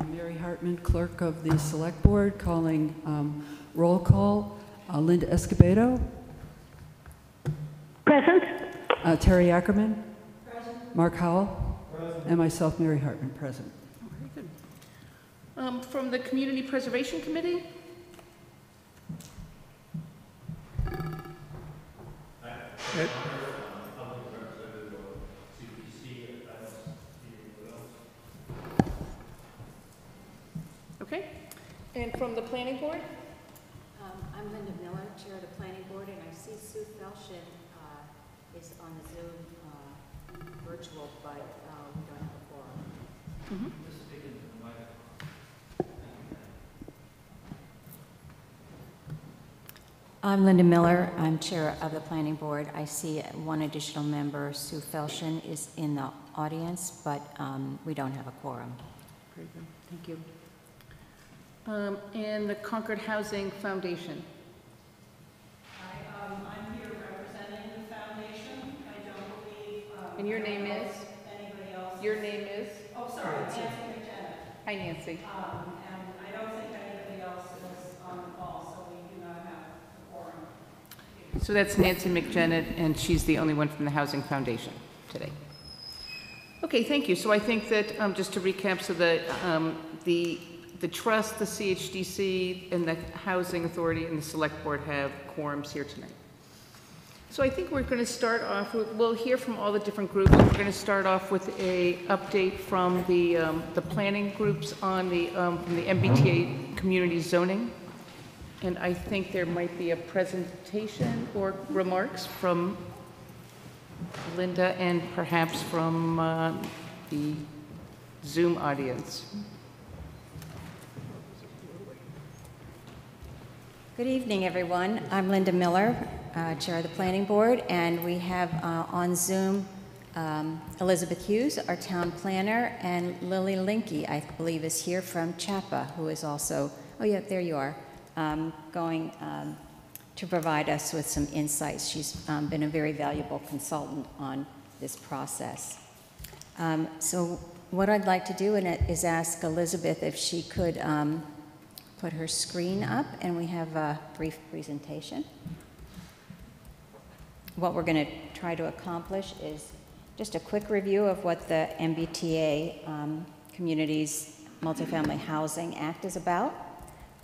Mary Hartman, Clerk of the Select Board, calling roll call. Linda Escobedo. Present. Terry Ackerman. Present. Mark Howell. Present. And myself, Mary Hartman, present. Oh, very good. From the Community Preservation Committee? Okay. And from the Planning Board? I'm Linda Miller, Chair of the Planning Board, and I see Sue Felshin is on the Zoom virtual, but we don't have a quorum. I'm Linda Miller. I'm Chair of the Planning Board. I see one additional member, Sue Felshin, is in the audience, but we don't have a quorum. Very good. Thank you. And the Concord Housing Foundation. Hi, I'm here representing the foundation. I don't believe. And your name is? Anybody else? Your name is? Oh, sorry, Nancy McJenna. Hi, Nancy. And I don't think anybody else is on the call, so we do not have a quorum. So that's Nancy McJenna, and she's the only one from the Housing Foundation today. Okay, thank you. So I think that, just to recap, so that the trust, the CHDC, and the Housing Authority and the Select Board have quorums here tonight. So I think we're going to start off, we'll hear from all the different groups. We're going to start off with a update from the planning groups on from the MBTA community zoning. And I think there might be a presentation or remarks from Linda and perhaps from the Zoom audience. Good evening, everyone. I'm Linda Miller, Chair of the Planning Board, and we have on Zoom Elizabeth Hughes, our town planner, and Lily Linky, I believe, is here from CHAPA, who is also, oh yeah, there you are, going to provide us with some insights. She's been a very valuable consultant on this process. So what I'd like to do is ask Elizabeth if she could put her screen up, and we have a brief presentation. What we're going to try to accomplish is just a quick review of what the MBTA Communities Multifamily Housing Act is about.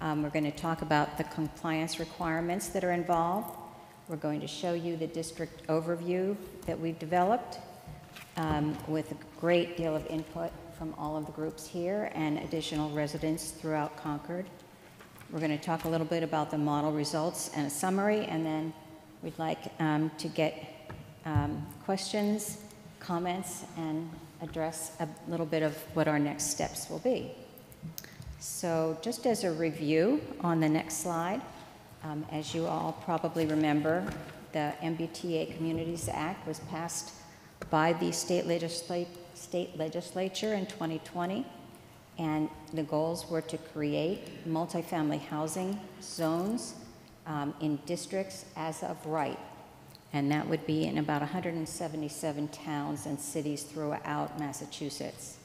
We're going to talk about the compliance requirements that are involved. We're going to show you the district overview that we've developed with a great deal of input from all of the groups here and additional residents throughout Concord. We're going to talk a little bit about the model results and a summary, and then we'd like to get questions, comments, and address a little bit of what our next steps will be. So just as a review on the next slide, as you all probably remember, the MBTA Communities Act was passed by the state legislature in 2020, and the goals were to create multifamily housing zones in districts as of right, and that would be in about 177 towns and cities throughout Massachusetts.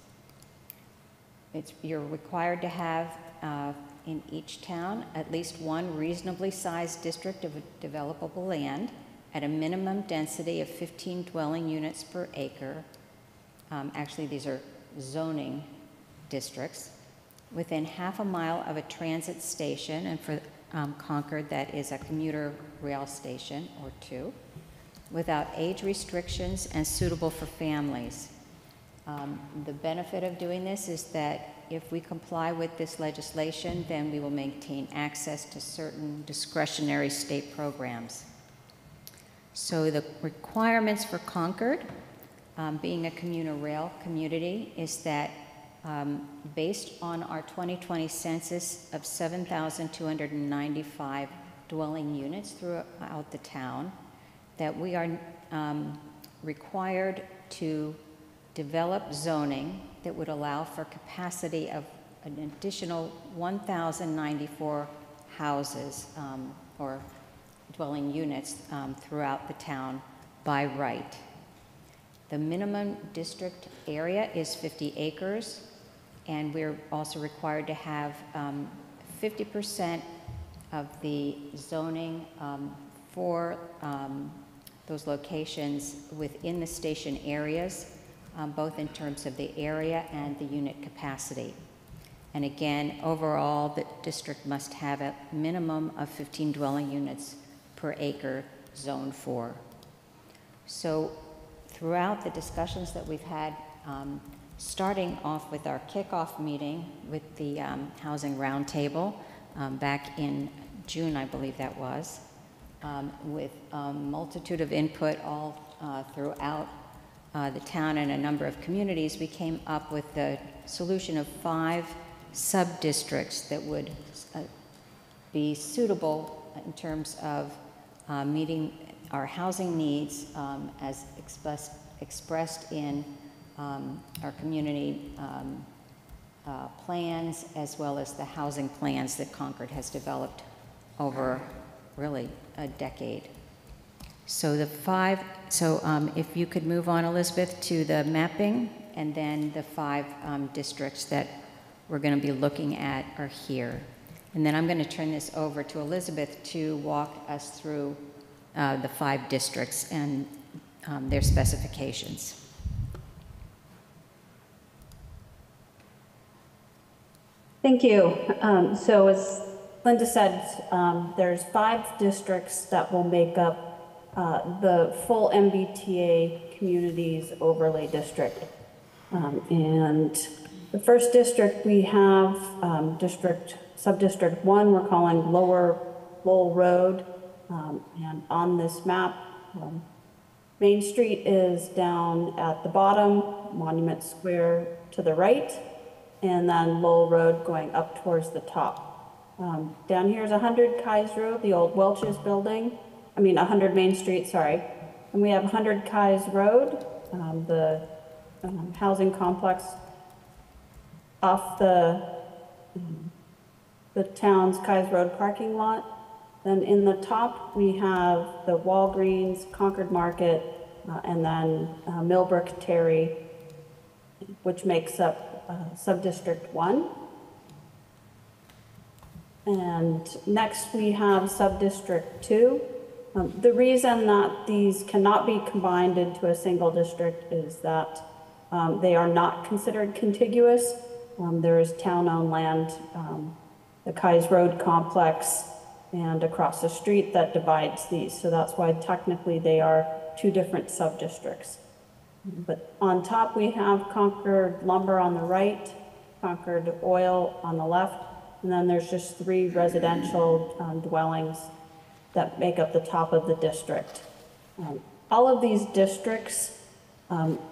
You're required to have in each town at least one reasonably sized district of developable land at a minimum density of 15 dwelling units per acre. Actually, these are zoning districts, within half a mile of a transit station, and for Concord, that is a commuter rail station or two, without age restrictions and suitable for families. The benefit of doing this is that if we comply with this legislation, then we will maintain access to certain discretionary state programs. So the requirements for Concord, being a commuter rail community, is that based on our 2020 census of 7,295 dwelling units throughout the town, that we are required to develop zoning that would allow for capacity of an additional 1,094 houses or dwelling units throughout the town by right. The minimum district area is 50 acres. And we're also required to have 50% of the zoning for those locations within the station areas, both in terms of the area and the unit capacity. And again, overall, the district must have a minimum of 15 dwelling units per acre, zone 4. So throughout the discussions that we've had, starting off with our kickoff meeting with the Housing Roundtable back in June, I believe that was, with a multitude of input all throughout the town and a number of communities, we came up with the solution of 5 sub-districts that would be suitable in terms of meeting our housing needs as expressed in our community plans, as well as the housing plans that Concord has developed over really a decade. So the 5, if you could move on, Elizabeth, to the mapping, and then the 5 districts that we're going to be looking at are here. And then I'm going to turn this over to Elizabeth to walk us through the 5 districts and their specifications. Thank you. So as Linda said, there's 5 districts that will make up the full MBTA Communities Overlay District. And the first district we have, Sub-District 1, we're calling Lower Lowell Road. And on this map, Main Street is down at the bottom, Monument Square to the right, and then Lowell Road going up towards the top. Down here is 100 Kais Road, the old Welch's building. 100 Main Street, sorry. And we have 100 Kais Road, the housing complex off the town's Kais Road parking lot. Then in the top, we have the Walgreens, Concord Market, and then Millbrook Terry, which makes up Sub-District 1. And next we have Sub-District 2. The reason that these cannot be combined into a single district is that they are not considered contiguous. There is town-owned land, the Kais Road complex, and across the street that divides these. So that's why technically they are 2 different sub-districts. But on top we have Concord Lumber on the right, Concord Oil on the left, and then there's just 3 residential dwellings that make up the top of the district. All of these districts,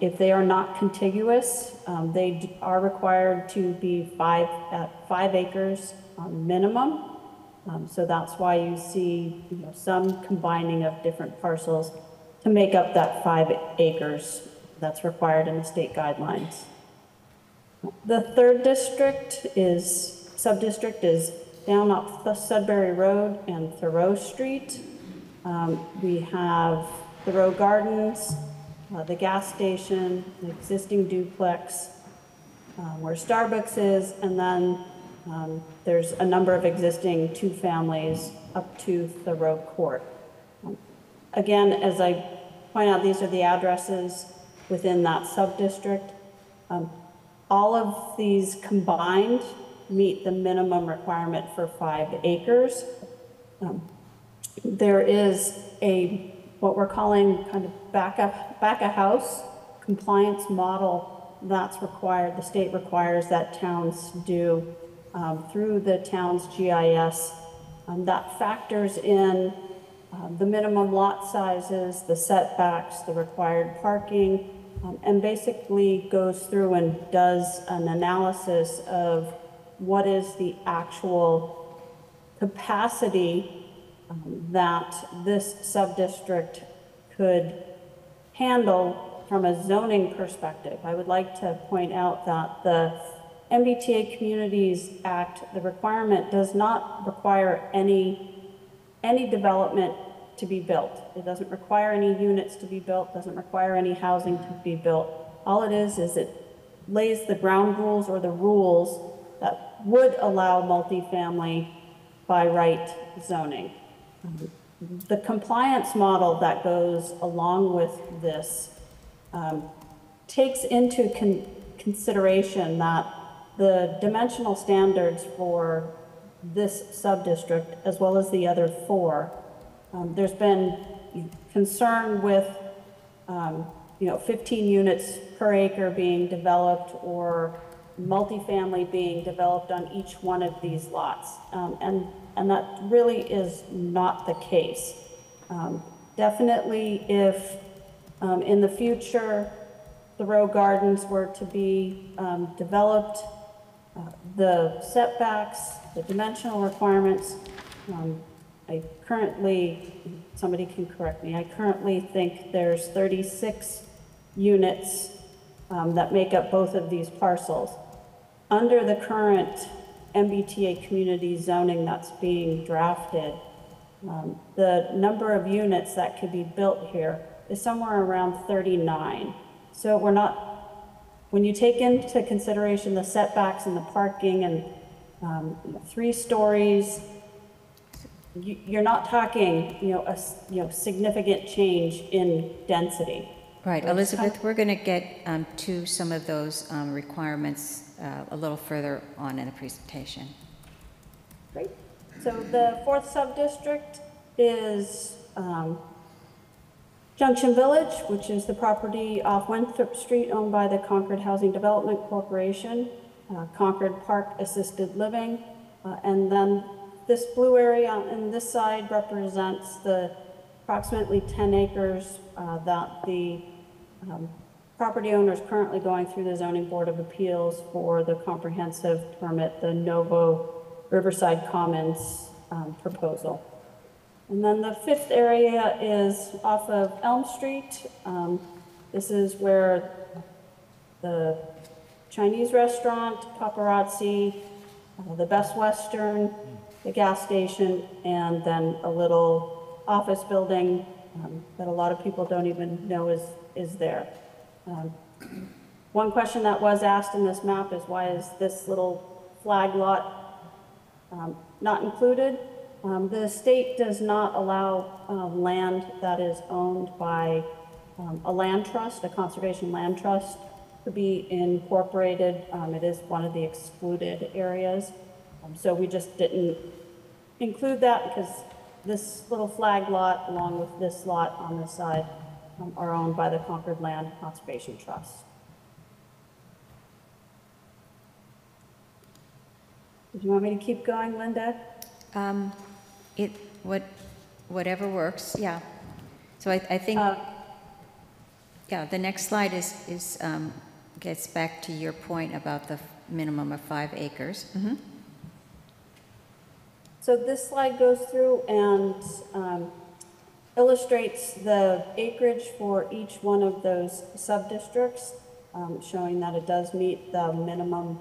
if they are not contiguous, they are required to be 5 acres minimum. So that's why you see some combining of different parcels to make up that 5 acres that's required in the state guidelines. The third sub-district is down off the Sudbury Road and Thoreau Street. We have Thoreau Gardens, the gas station, the existing duplex, where Starbucks is, and then there's a number of existing 2 families up to Thoreau Court. Again, as I point out, these are the addresses within that sub-district. All of these combined meet the minimum requirement for 5 acres. There is what we're calling kind of back a house compliance model that's required. The state requires that towns do through the town's GIS. That factors in the minimum lot sizes, the setbacks, the required parking, and basically goes through and does an analysis of what is the actual capacity that this sub-district could handle from a zoning perspective. I would like to point out that the MBTA Communities Act, the requirement does not require any development to be built. It doesn't require any units to be built, doesn't require any housing to be built. All it is it lays the ground rules or the rules that would allow multifamily by right zoning. The compliance model that goes along with this takes into consideration that the dimensional standards for this subdistrict, as well as the other four, there's been concern with 15 units per acre being developed or multifamily being developed on each one of these lots. And that really is not the case. Definitely if in the future Thoreau Gardens were to be developed, the setbacks, the dimensional requirements, I currently, somebody can correct me, I currently think there's 36 units that make up both of these parcels. Under the current MBTA community zoning that's being drafted, the number of units that could be built here is somewhere around 39. So we're not, when you take into consideration the setbacks and the parking and 3 stories, you're not talking, a significant change in density. Right, Elizabeth, we're going to get to some of those requirements a little further on in the presentation. Great. So the 4th subdistrict is Junction Village, which is the property off Winthrop Street owned by the Concord Housing Development Corporation, Concord Park Assisted Living, and then this blue area on this side represents the approximately 10 acres that the property owner is currently going through the Zoning Board of Appeals for the comprehensive permit, the Novo Riverside Commons proposal. And then the 5th area is off of Elm Street. This is where the Chinese restaurant, Paparazzi, the Best Western, the gas station, and then a little office building that a lot of people don't even know is there. One question that was asked in this map is why is this little flag lot not included? The state does not allow land that is owned by a land trust, a conservation land trust, to be incorporated. It is one of the excluded areas. So we just didn't include that because this little flag lot, along with this lot on this side, are owned by the Concord Land Conservation Trust. Do you want me to keep going, Linda? Whatever works, yeah. So I think, yeah, the next slide is gets back to your point about the minimum of 5 acres. Mm-hmm. So this slide goes through and illustrates the acreage for each one of those sub-districts, showing that it does meet the minimum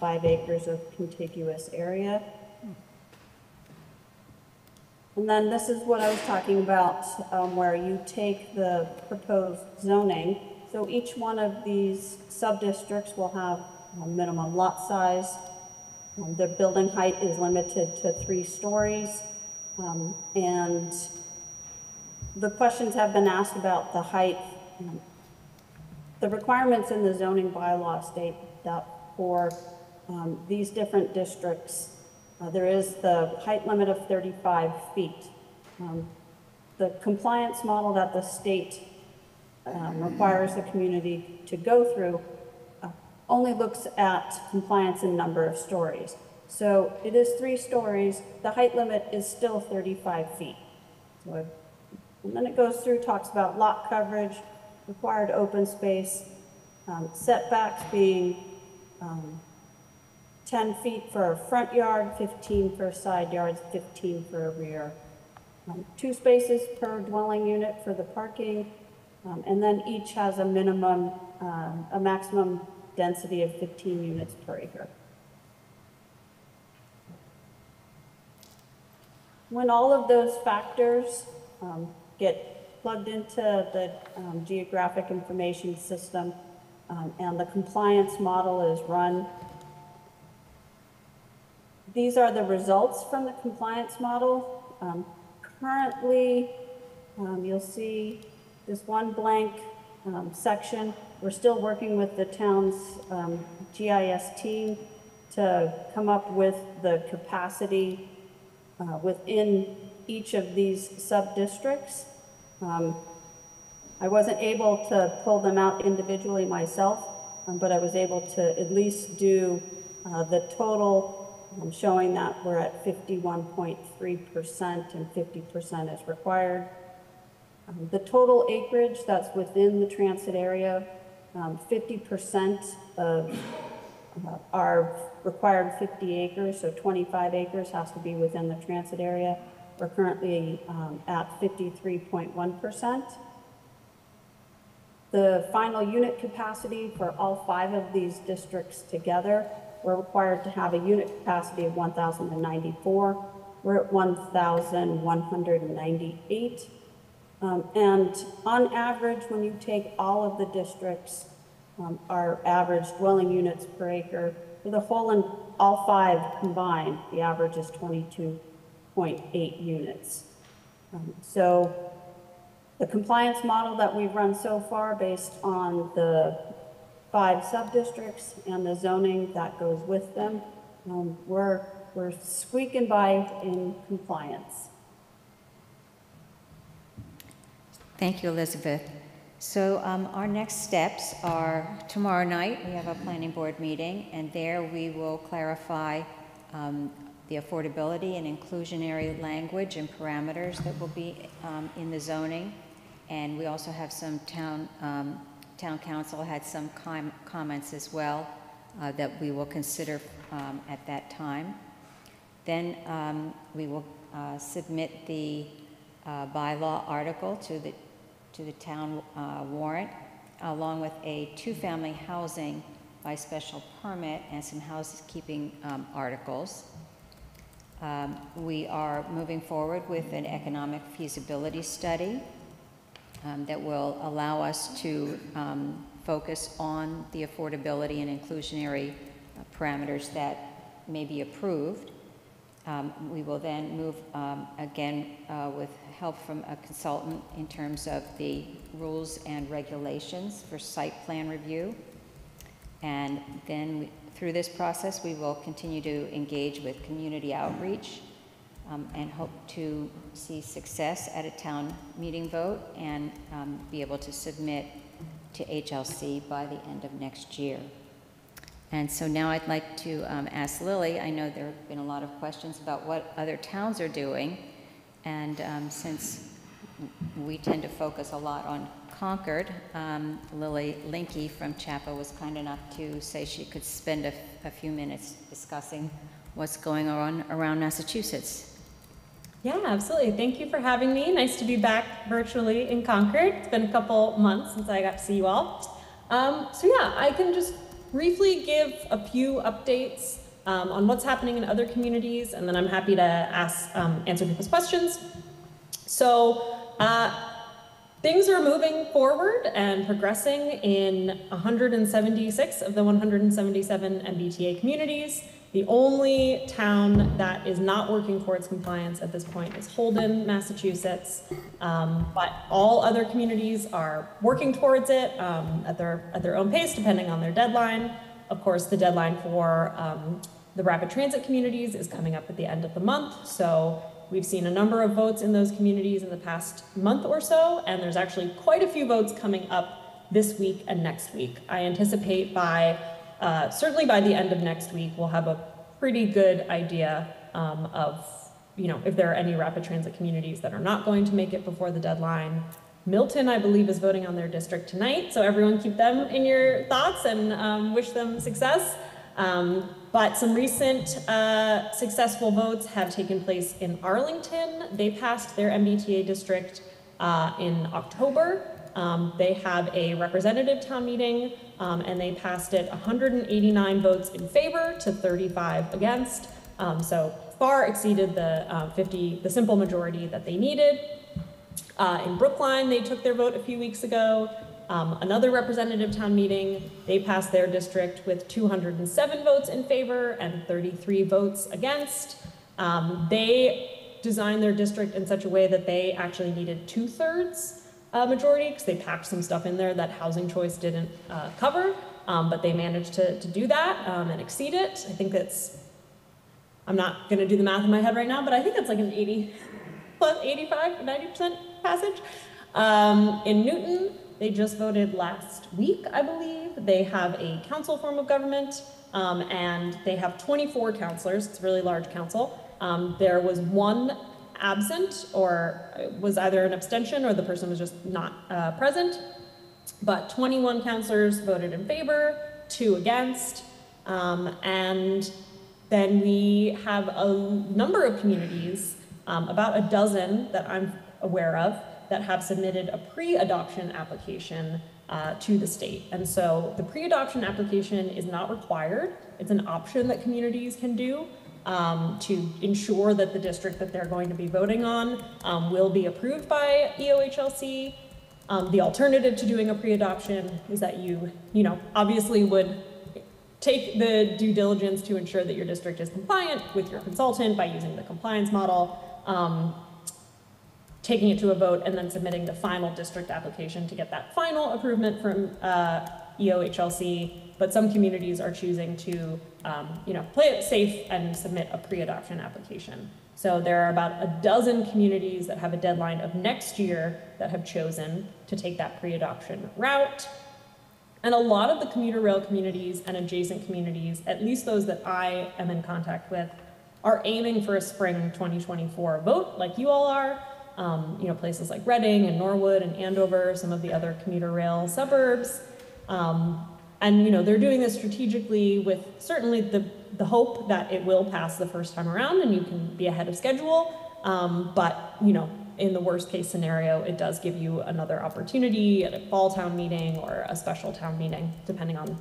5 acres of contiguous area. And then this is what I was talking about, where you take the proposed zoning. So each one of these sub-districts will have a minimum lot size. The building height is limited to 3 stories. And the questions have been asked about the height. The requirements in the zoning bylaw state that for these different districts, there is the height limit of 35 feet. The compliance model that the state requires the community to go through only looks at compliance in number of stories. So it is 3 stories. The height limit is still 35 feet. So and then it goes through, talks about lot coverage, required open space, setbacks being 10 feet for a front yard, 15 for side yards, 15 for a rear. 2 spaces per dwelling unit for the parking, and then each has a minimum, a maximum density of 15 units per acre. When all of those factors get plugged into the geographic information system, and the compliance model is run. These are the results from the compliance model. Currently, you'll see this one blank section. We're still working with the town's GIS team to come up with the capacity within each of these sub-districts. I wasn't able to pull them out individually myself, but I was able to at least do the total, showing that we're at 51.3% and 50% is required. The total acreage that's within the transit area, 50% of our required 50 acres, so 25 acres has to be within the transit area. We're currently at 53.1%. The final unit capacity for all 5 of these districts together, we're required to have a unit capacity of 1,094. We're at 1,198. And on average, when you take all of the districts, our average dwelling units per acre, for the whole and all 5 combined, the average is 22.8 units. So the compliance model that we've run so far based on the 5 sub-districts and the zoning that goes with them, we're squeaking by in compliance. Thank you, Elizabeth. So our next steps are tomorrow night, we have a planning board meeting, and there we will clarify the affordability and inclusionary language and parameters that will be in the zoning. And we also have some town council had some comments as well that we will consider at that time. Then we will submit the bylaw article to the town warrant, along with a 2-family housing by special permit and some housekeeping articles. We are moving forward with an economic feasibility study that will allow us to focus on the affordability and inclusionary parameters that may be approved. We will then move again with help from a consultant in terms of the rules and regulations for site plan review. And then through this process, we will continue to engage with community outreach and hope to see success at a town meeting vote and be able to submit to HLC by the end of next year. And so now I'd like to ask Lily. I know there have been a lot of questions about what other towns are doing, and since we tend to focus a lot on Concord, Lily Linky from CHAPA was kind enough to say she could spend a few minutes discussing what's going on around Massachusetts. Yeah, absolutely. Thank you for having me. Nice to be back virtually in Concord. It's been a couple months since I got to see you all. So yeah, I can just briefly give a few updates on what's happening in other communities, and then I'm happy to answer people's questions. So things are moving forward and progressing in 176 of the 177 MBTA communities. The only town that is not working towards compliance at this point is Holden, Massachusetts, but all other communities are working towards it at their own pace, depending on their deadline. Of course, the deadline for the rapid transit communities is coming up at the end of the month, so we've seen a number of votes in those communities in the past month or so, and there's actually quite a few votes coming up this week and next week. I anticipate certainly by the end of next week, we'll have a pretty good idea of, if there are any rapid transit communities that are not going to make it before the deadline. Milton, I believe, is voting on their district tonight, so everyone keep them in your thoughts and wish them success. But some recent successful votes have taken place in Arlington. They passed their MBTA district in October. They have a representative town meeting, and they passed it 189 votes in favor to 35 against. So far exceeded the simple majority that they needed. In Brookline, they took their vote a few weeks ago. Another representative town meeting, they passed their district with 207 votes in favor and 33 votes against. They designed their district in such a way that they actually needed 2/3 majority, because they packed some stuff in there that Housing Choice didn't cover, but they managed to do that and exceed it. I think that's, I'm not going to do the math in my head right now, but I think it's like an 85, 90% passage. In Newton, they just voted last week, I believe. They have a council form of government, and they have 24 councilors. It's a really large council. There was one absent, or it was either an abstention or the person was just not present. But 21 councilors voted in favor, 2 against, and then we have a number of communities, about a dozen that I'm aware of, that have submitted a pre-adoption application to the state. And so the pre-adoption application is not required. It's an option that communities can do to ensure that the district that they're going to be voting on will be approved by EOHLC. The alternative to doing a pre-adoption is that you obviously would take the due diligence to ensure that your district is compliant with your consultant by using the compliance model, taking it to a vote, and then submitting the final district application to get that final approval from EOHLC. But some communities are choosing to, play it safe and submit a pre-adoption application. So there are about a dozen communities that have a deadline of next year that have chosen to take that pre-adoption route. And a lot of the commuter rail communities and adjacent communities, at least those that I am in contact with, are aiming for a spring 2024 vote, like you all are. Places like Reading and Norwood and Andover, some of the other commuter rail suburbs. And they're doing this strategically with certainly the hope that it will pass the first time around and you can be ahead of schedule. But in the worst case scenario, it does give you another opportunity at a fall town meeting or a special town meeting, depending on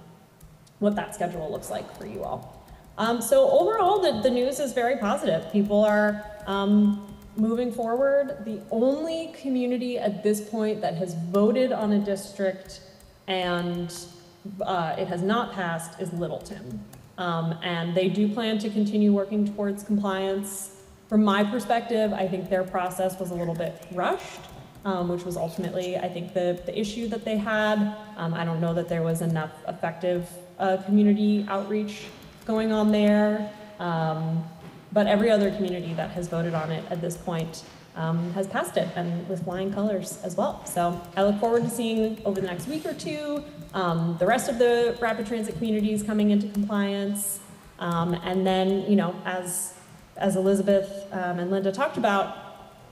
what that schedule looks like for you all. So overall, the news is very positive. People are moving forward. The only community at this point that has voted on a district and it has not passed is Littleton. And they do plan to continue working towards compliance. From my perspective, I think their process was a little bit rushed, which was ultimately, I think, the issue that they had. I don't know that there was enough effective community outreach going on there. But every other community that has voted on it at this point has passed it, and with flying colors as well. So I look forward to seeing over the next week or two the rest of the rapid transit communities coming into compliance. And then, as Elizabeth and Linda talked about,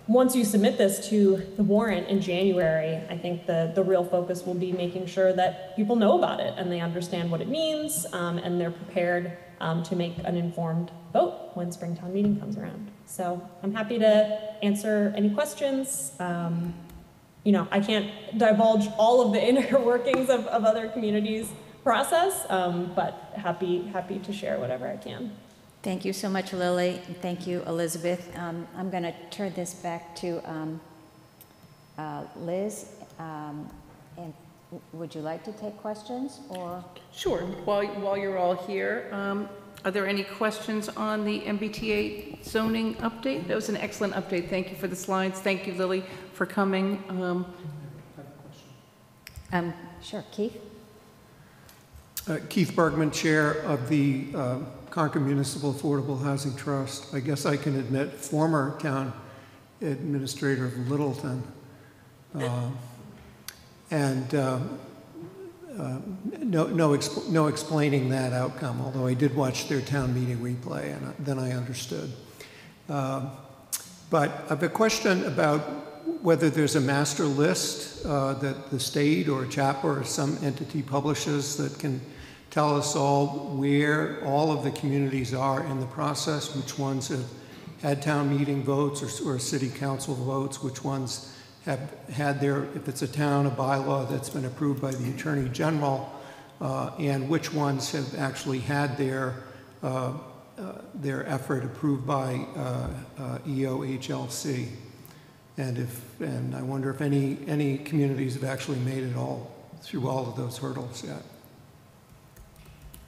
once you submit this to the warrant in January, I think the real focus will be making sure that people know about it and they understand what it means, and they're prepared to make an informed vote when Springtown meeting comes around. So I'm happy to answer any questions. I can't divulge all of the inner workings of other communities' process, but happy to share whatever I can. Thank you so much, Lily, and thank you, Elizabeth. I'm going to turn this back to Liz. And would you like to take questions, or? Sure. While you're all here, are there any questions on the MBTA zoning update? That was an excellent update. Thank you for the slides. Thank you, Lily, for coming. Sure, Keith. Keith Bergman, Chair of the Concord Municipal Affordable Housing Trust. I guess I can admit former town administrator of Littleton. No explaining that outcome, although I did watch their town meeting replay, and then I understood. But I have a question about whether there's a master list that the state or CHAPA or some entity publishes that can tell us all where all of the communities are in the process, which ones have had town meeting votes or city council votes, which ones have had their, if it's a town, a bylaw that's been approved by the Attorney General, and which ones have actually had their effort approved by EOHLC. And I wonder if any communities have actually made it all through all of those hurdles yet?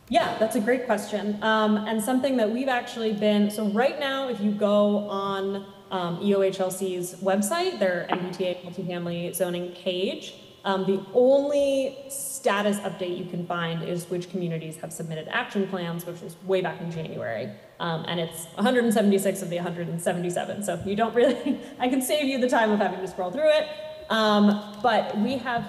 Yeah, that's a great question. And something that we've actually been, so right now, if you go on EOHLC's website, their MBTA multifamily zoning page, the only status update you can find is which communities have submitted action plans, which was way back in January. And it's 176 of the 177. So you don't really, I can save you the time of having to scroll through it. But we have,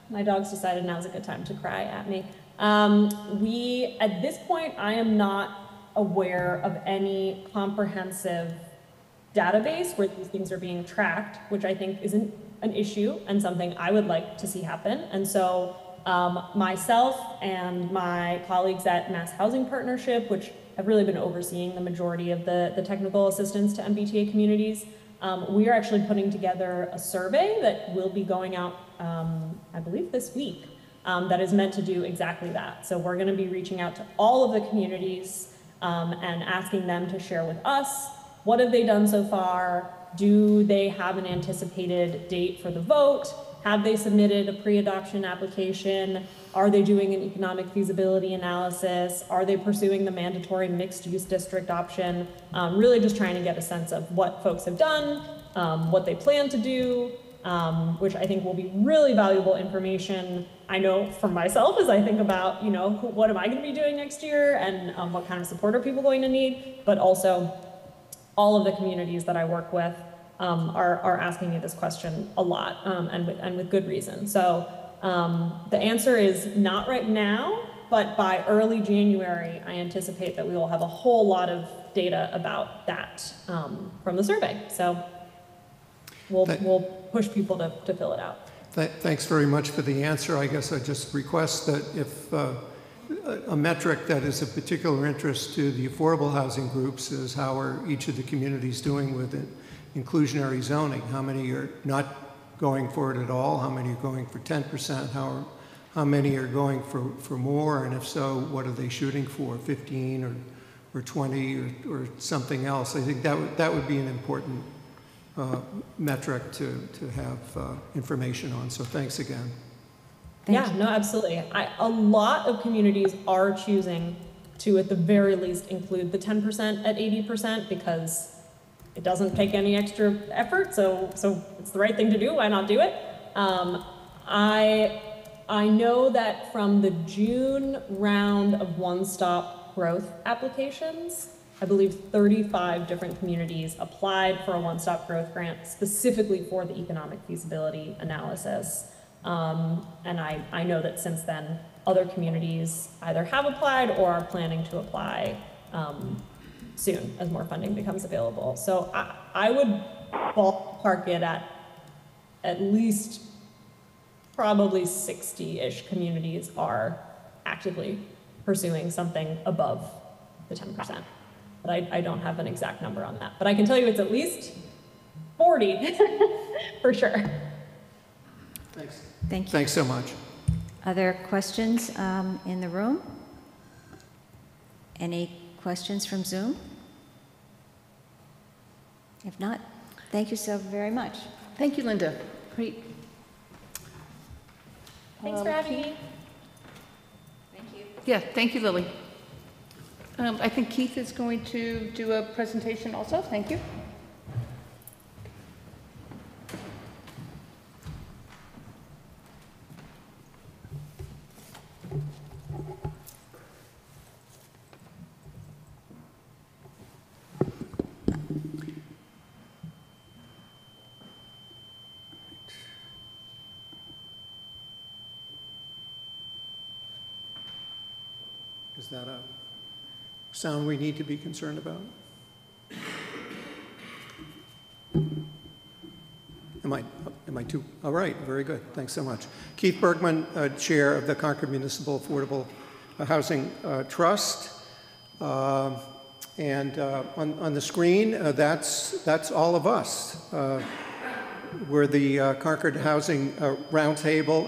my dog's decided now's a good time to cry at me. At this point, I am not aware of any comprehensive database where these things are being tracked, which I think isn't an issue and something I would like to see happen. And so myself and my colleagues at Mass Housing Partnership, which have really been overseeing the majority of the technical assistance to MBTA communities, we are actually putting together a survey that will be going out, I believe, this week. That is meant to do exactly that. So we're going to be reaching out to all of the communities and asking them to share with us, what have they done so far? Do they have an anticipated date for the vote? Have they submitted a pre-adoption application? Are they doing an economic feasibility analysis? Are they pursuing the mandatory mixed-use district option? Really just trying to get a sense of what folks have done, what they plan to do, which I think will be really valuable information. I know for myself as I think about, what am I going to be doing next year and what kind of support are people going to need, but also all of the communities that I work with are asking me this question a lot and with good reason. So the answer is not right now, but by early January, I anticipate that we will have a whole lot of data about that from the survey. So we'll push people to fill it out. Thanks very much for the answer. I guess I just request that if a metric that is of particular interest to the affordable housing groups is how are each of the communities doing with it, inclusionary zoning. How many are not going for it at all? How many are going for 10%? How many are going for more? And if so, what are they shooting for, 15 or 20 or something else? I think that would be an important metric to have information on. So thanks again. Yeah, no, absolutely. A lot of communities are choosing to, at the very least, include the 10% at 80% because it doesn't take any extra effort. So it's the right thing to do. Why not do it? I know that from the June round of one-stop growth applications, I believe 35 different communities applied for a one-stop growth grant specifically for the economic feasibility analysis. And I know that since then, other communities either have applied or are planning to apply soon as more funding becomes available. So I would ballpark it at least probably 60-ish communities are actively pursuing something above the 10%. But I don't have an exact number on that. But I can tell you it's at least 40 for sure. Thanks. Thank you. Thanks so much. Other questions in the room? Any questions from Zoom? If not, thank you so very much. Thank you, Linda. Great. Thanks for having me. Thank you. Yeah, thank you, Lily. I think Keith is going to do a presentation also. Thank you. Is that a sound we need to be concerned about? Am I too? All right, very good. Thanks so much. Keith Bergman, Chair of the Concord Municipal Affordable Housing Trust. And on the screen, that's all of us. We're the Concord Housing Roundtable,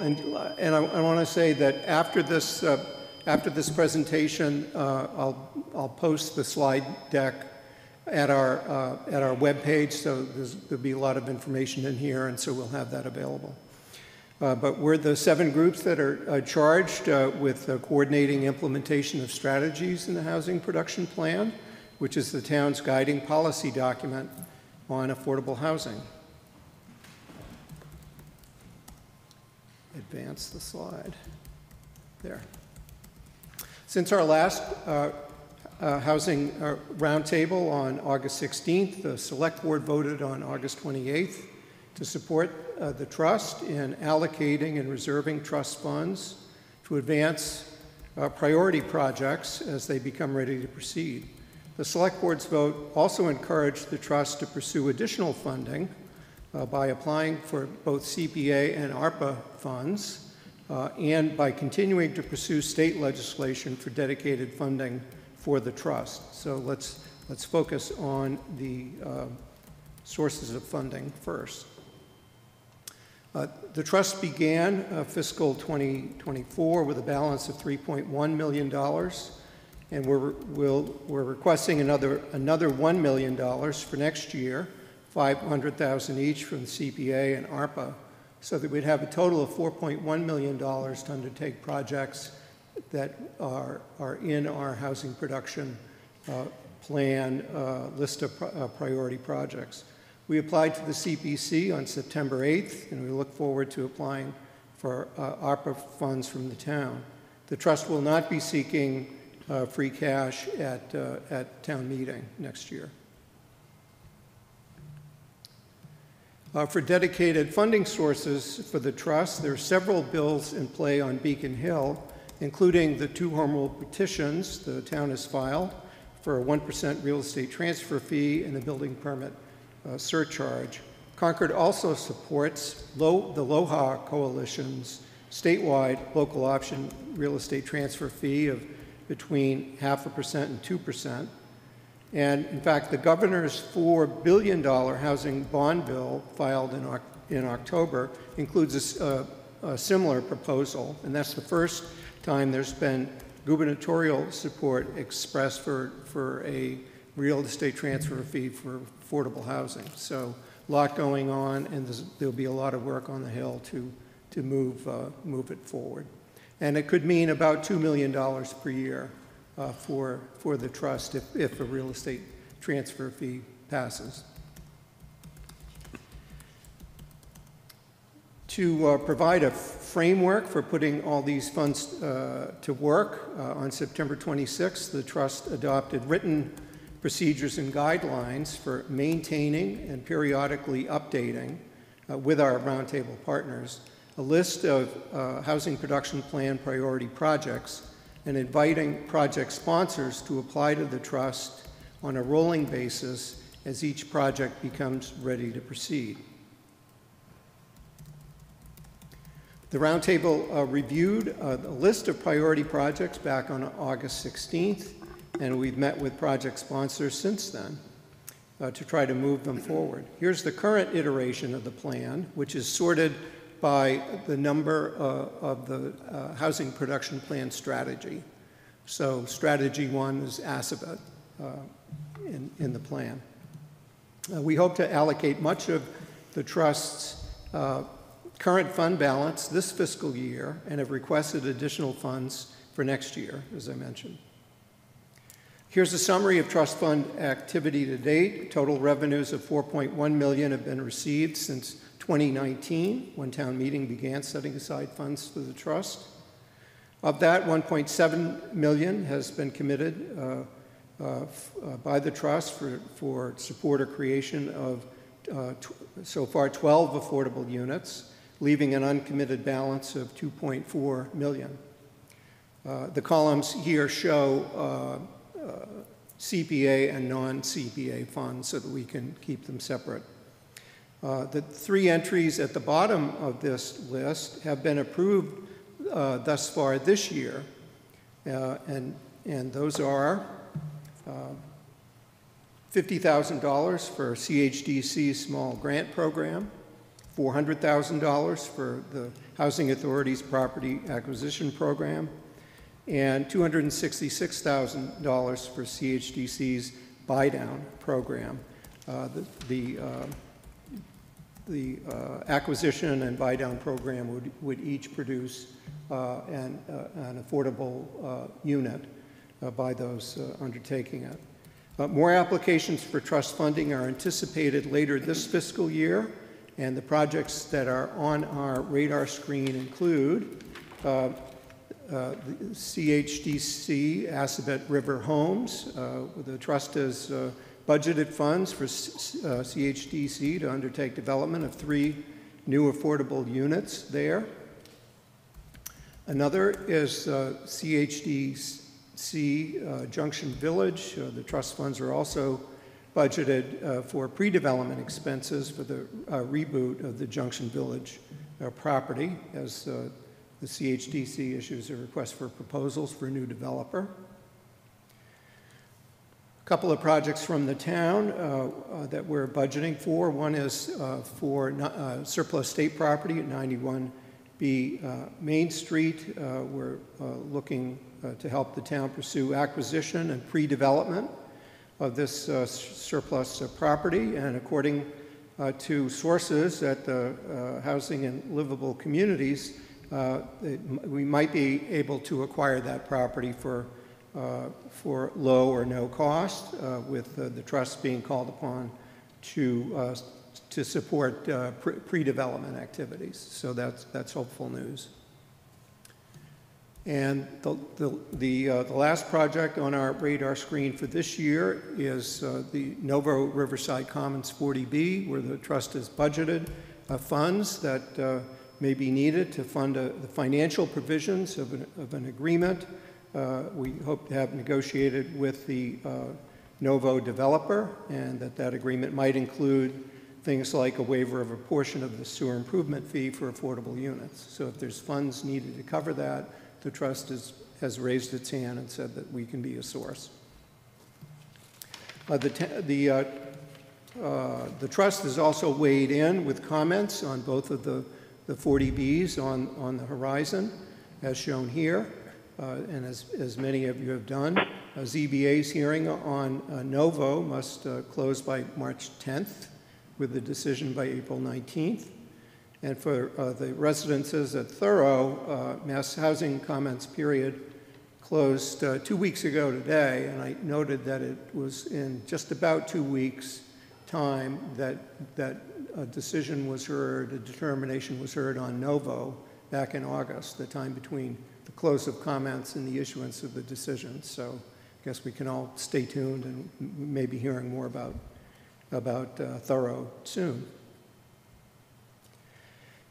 and I want to say that after this presentation, I'll post the slide deck at our webpage, so there'll be a lot of information in here, and so we'll have that available. But we're the 7 groups that are charged with coordinating implementation of strategies in the housing production plan, which is the town's guiding policy document on affordable housing. Advance the slide. There. Since our last housing roundtable on August 16th, the Select Board voted on August 28th to support the trust in allocating and reserving trust funds to advance priority projects as they become ready to proceed. The Select Board's vote also encouraged the trust to pursue additional funding by applying for both CPA and ARPA funds and by continuing to pursue state legislation for dedicated funding for the trust. So let's focus on the sources of funding first. The trust began fiscal 2024 with a balance of $3.1 million, and we're requesting another $1 million for next year, $500,000 each from the CPA and ARPA, so that we'd have a total of $4.1 million to undertake projects that are in our housing production plan list of priority projects. We applied to the CPC on September 8th, and we look forward to applying for ARPA funds from the town. The trust will not be seeking free cash at town meeting next year. For dedicated funding sources for the trust, there are several bills in play on Beacon Hill, including the 2 home rule petitions the town has filed for a 1% real estate transfer fee and a building permit surcharge. Concord also supports the LOHA Coalition's statewide local option real estate transfer fee of between 0.5% and 2%. And in fact, the governor's $4 billion housing bond bill filed in October includes a similar proposal, and that's the first time there's been gubernatorial support expressed for a real estate transfer fee for affordable housing. So a lot going on, and there'll be a lot of work on the Hill to move it forward. And it could mean about $2 million per year for the trust if a real estate transfer fee passes. To provide a framework for putting all these funds to work, on September 26th, the trust adopted written procedures and guidelines for maintaining and periodically updating with our roundtable partners a list of housing production plan priority projects and inviting project sponsors to apply to the trust on a rolling basis as each project becomes ready to proceed. The roundtable reviewed a list of priority projects back on August 16th, and we've met with project sponsors since then to try to move them forward. Here's the current iteration of the plan, which is sorted by the number of the housing production plan strategy. So strategy 1 is ASABA in the plan. We hope to allocate much of the trust's current fund balance this fiscal year and have requested additional funds for next year, as I mentioned. Here's a summary of trust fund activity to date. Total revenues of $4.1 million have been received since 2019, when town meeting began setting aside funds for the trust. Of that, $1.7 million has been committed by the trust for support or creation of so far 12 affordable units, leaving an uncommitted balance of $2.4 million. The columns here show CPA and non-CPA funds so that we can keep them separate. The 3 entries at the bottom of this list have been approved thus far this year, and those are $50,000 for CHDC's small grant program, $400,000 for the Housing Authority's property acquisition program, and $266,000 for CHDC's buy-down program. acquisition and buy-down program would each produce an affordable unit by those undertaking it. More applications for trust funding are anticipated later this fiscal year, and the projects that are on our radar screen include the CHDC Assabet River Homes. The trust has budgeted funds for CHDC to undertake development of 3 new affordable units there. Another is CHDC Junction Village. The trust funds are also budgeted for pre-development expenses for the reboot of the Junction Village property as the CHDC issues a request for proposals for a new developer. A couple of projects from the town that we're budgeting for. One is for surplus state property at 91B Main Street. We're looking to help the town pursue acquisition and pre-development of this surplus property, and according to sources at the Housing and Livable Communities, we might be able to acquire that property for low or no cost, with the trust being called upon to support pre-development activities. So that's hopeful news. And the last project on our radar screen for this year is the Novo Riverside Commons 40B, where the trust has budgeted funds that may be needed to fund the financial provisions of an agreement we hope to have negotiated with the Novo developer, and that agreement might include things like a waiver of a portion of the sewer improvement fee for affordable units. So if there's funds needed to cover that, the trust has raised its hand and said that we can be a source. The trust has also weighed in with comments on both of the 40Bs on the horizon, as shown here, and as many of you have done. ZBA's hearing on Novo must close by March 10th, with the decision by April 19th. And for the residences at Thorough, mass housing comments period closed 2 weeks ago today, and I noted that it was in just about 2 weeks' time that a decision was heard, a determination was heard on Novo back in August, the time between the close of comments and the issuance of the decision. So I guess we can all stay tuned and maybe hearing more about Thorough soon.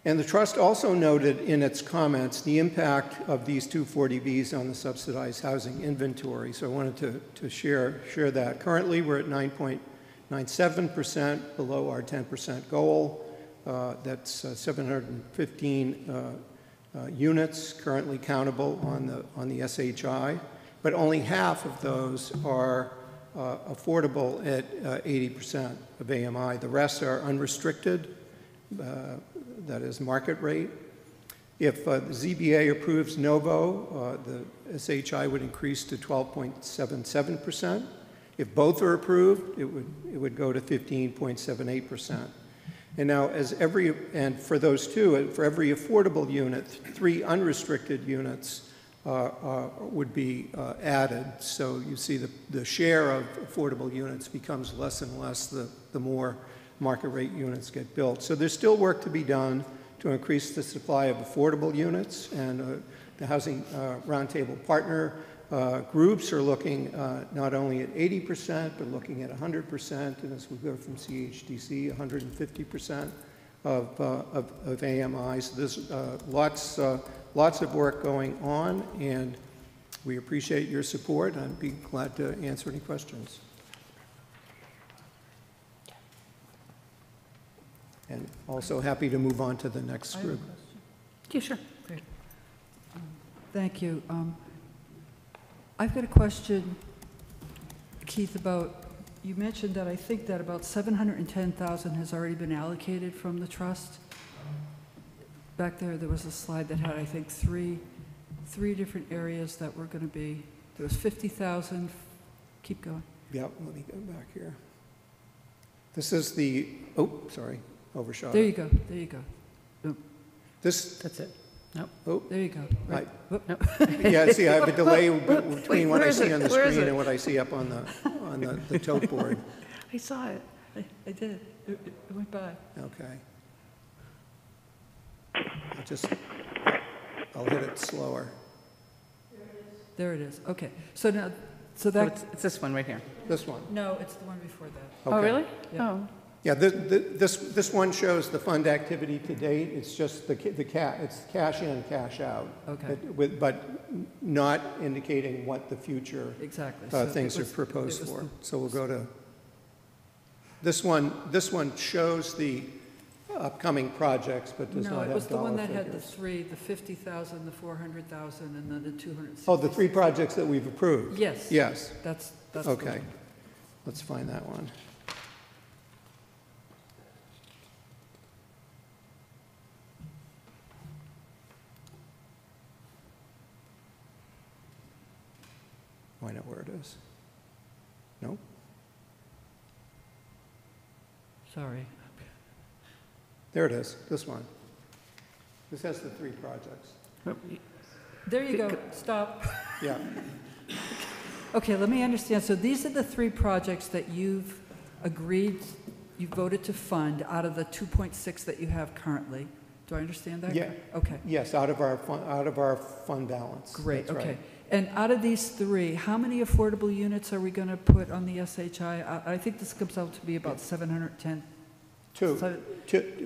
And the trust also noted in its comments the impact of these 240Bs on the subsidized housing inventory. So I wanted to share that. Currently, we're at 9.97%, below our 10% goal. That's 715 units currently countable on the SHI, but only half of those are affordable at 80% of AMI. The rest are unrestricted. That is market rate. If the ZBA approves Novo, the SHI would increase to 12.77%. If both are approved, it would go to 15.78%. And now, for those two, for every affordable unit, 3 unrestricted units would be added. So you see the share of affordable units becomes less and less the more market rate units get built. So there's still work to be done to increase the supply of affordable units, and the Housing Roundtable partner groups are looking not only at 80%, but looking at 100%, and as we go from CHDC, 150% of AMI. So there's lots of work going on, and we appreciate your support. I'd be glad to answer any questions. And also happy to move on to the next group. Yeah, sure. Great. Thank you. I've got a question, Keith, about, you mentioned that I think that about $710,000 has already been allocated from the trust. Back there was a slide that had, I think, three different areas that were going to be, there was 50,000, keep going. Yep, let me go back here. This is the, oh, sorry. overshot. There you go, there you go. This, That's it. oh, There you go. Right. Whoop. yeah, see, I have a delay between what I where is see it? on the Where is screen it? and what I see up on the tote board. I saw it. I did. It went by. Okay. I'll hit it slower. There it is. Okay. So now, so So that, it's this one right here. This one. no, it's the one before that. Oh, Okay. really? Yeah. Oh. Yeah, this one shows the fund activity to date. It's just it's cash in, cash out. Okay. But not indicating what the future Exactly. So things it are was- proposed it was for. the- So we'll go to, this one shows the upcoming projects, but does No, not it have was the one dollar that had the figures. three, the 50,000, the 400,000, and then the 260. Oh, the three projects that we've approved? Yes. Yes, That's the okay. one. Let's find that one. Oh, I know where it is. No? Sorry. There it is, this one. This has the three projects. There you go. Stop. Yeah, Okay, let me understand. So these are the three projects that you've agreed, you voted to fund out of the 2.6 that you have currently. Do I understand that? Yeah. Okay, yes, out of our fund balance. great, That's right. okay. And out of these three, how many affordable units are we going to put on the SHI? I think this comes out to be about 710.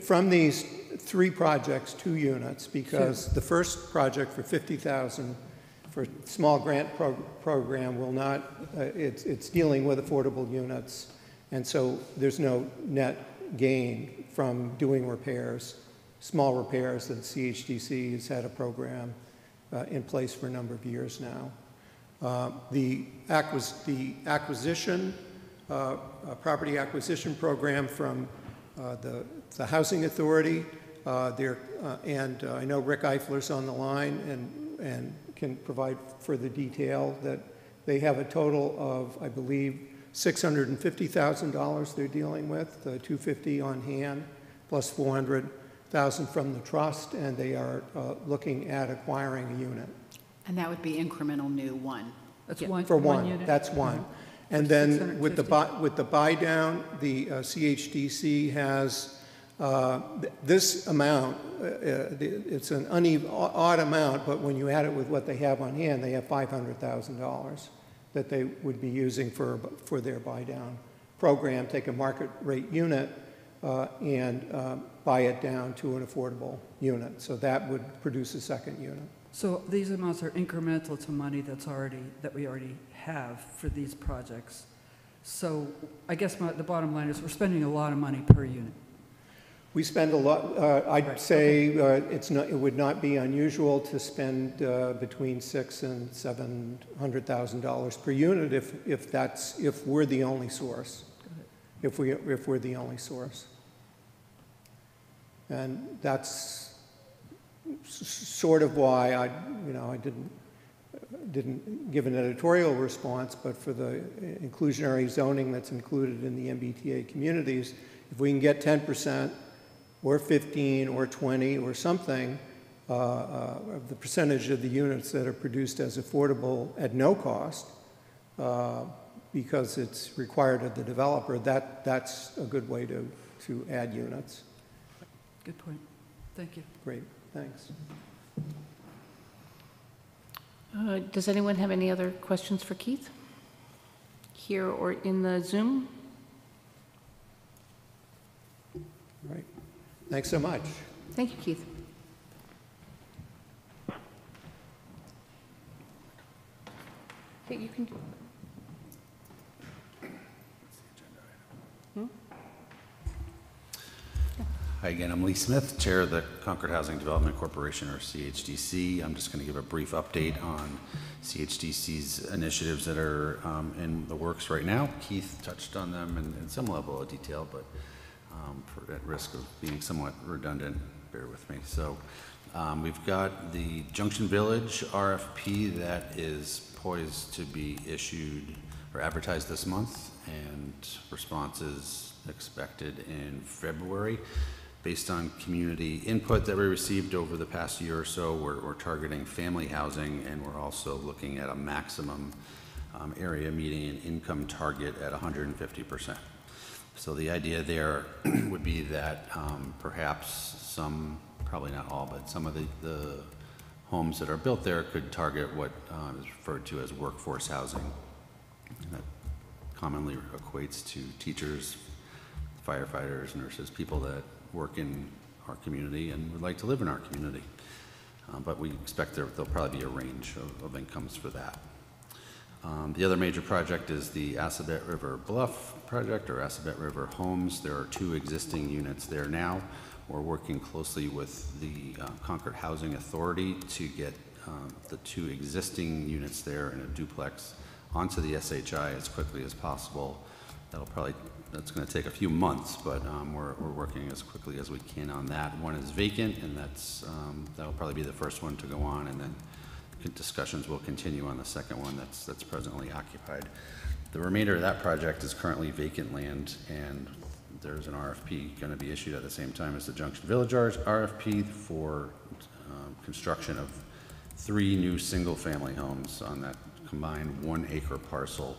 From these three projects, 2 units, because the first project for 50,000 for small grant program will not, it's dealing with affordable units, and so there's no net gain from doing repairs, small repairs, that CHDC has had a program in place for a number of years now. The acquisition, property acquisition program from the Housing Authority, and I know Rick Eifler's on the line and can provide further detail, that they have a total of, I believe, $650,000 they're dealing with, $250 on hand, plus $400,000 from the trust, and they are looking at acquiring a unit. And that would be incremental new one. That's Yeah. one, For one one, unit? that's one. For And then with the 650? buy down, the CHDC has this amount, it's an odd amount, but when you add it with what they have on hand, they have $500,000 that they would be using for their buy down program, take a market rate unit and buy it down to an affordable unit. So that would produce a second unit. So these amounts are incremental to money that we already have for these projects. So I guess the bottom line is we're spending a lot of money per unit. We spend a lot, I'd Right, say it would not be unusual to spend between $600,000 and $700,000 per unit if we're the only source. If we're the only source. And that's sort of why I didn't give an editorial response, but for the inclusionary zoning that's included in the MBTA communities, if we can get 10% or 15 or 20 or something of the percentage of the units that are produced as affordable at no cost, because it's required of the developer, that's a good way to add units. Good point. Thank you. Great, thanks. Does anyone have any other questions for Keith? Here or in the Zoom? All right. Thanks so much. Thank you, Keith. Okay, you can do Hi again, I'm Lee Smith, Chair of the Concord Housing Development Corporation, or CHDC. I'm just going to give a brief update on CHDC's initiatives that are in the works right now. Keith touched on them in some level of detail, but at risk of being somewhat redundant, bear with me. So we've got the Junction Village RFP that is poised to be issued or advertised this month, and responses expected in February. Based on community input that we received over the past year or so, we're targeting family housing, and we're also looking at a maximum area median income target at 150%. So the idea there would be that perhaps some, probably not all, but some of the homes that are built there could target what is referred to as workforce housing. That commonly equates to teachers, firefighters, nurses, people that work in our community and would like to live in our community. But we expect there'll probably be a range of incomes for that. The other major project is the Assabet River Bluff project, or Assabet River Homes. There are 2 existing units there now. We're working closely with the Concord Housing Authority to get the 2 existing units there in a duplex onto the SHI as quickly as possible. That's going to take a few months, but we're working as quickly as we can on that. One is vacant, and that'll probably be the first one to go on, and then discussions will continue on the second one that's presently occupied. The remainder of that project is currently vacant land, and there's an RFP going to be issued at the same time as the Junction Village RFP for construction of 3 new single-family homes on that combined 1-acre parcel.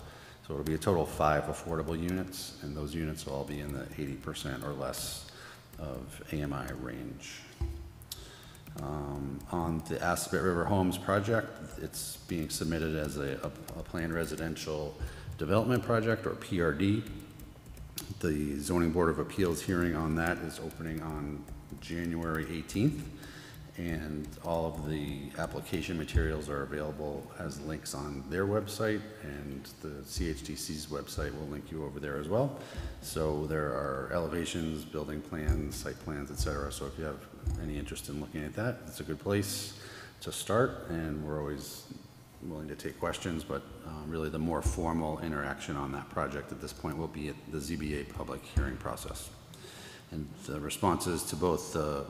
So it'll be a total of 5 affordable units, and those units will all be in the 80% or less of AMI range. On the Assabet River Homes project, it's being submitted as a planned residential development project, or PRD. The Zoning Board of Appeals hearing on that is opening on January 18th, and all of the application materials are available as links on their website, and the CHDC's website will link you over there as well. So there are elevations, building plans, site plans, etc. So if you have any interest in looking at that, it's a good place to start, and we're always willing to take questions, but really the more formal interaction on that project at this point will be at the ZBA public hearing process. And the responses to both the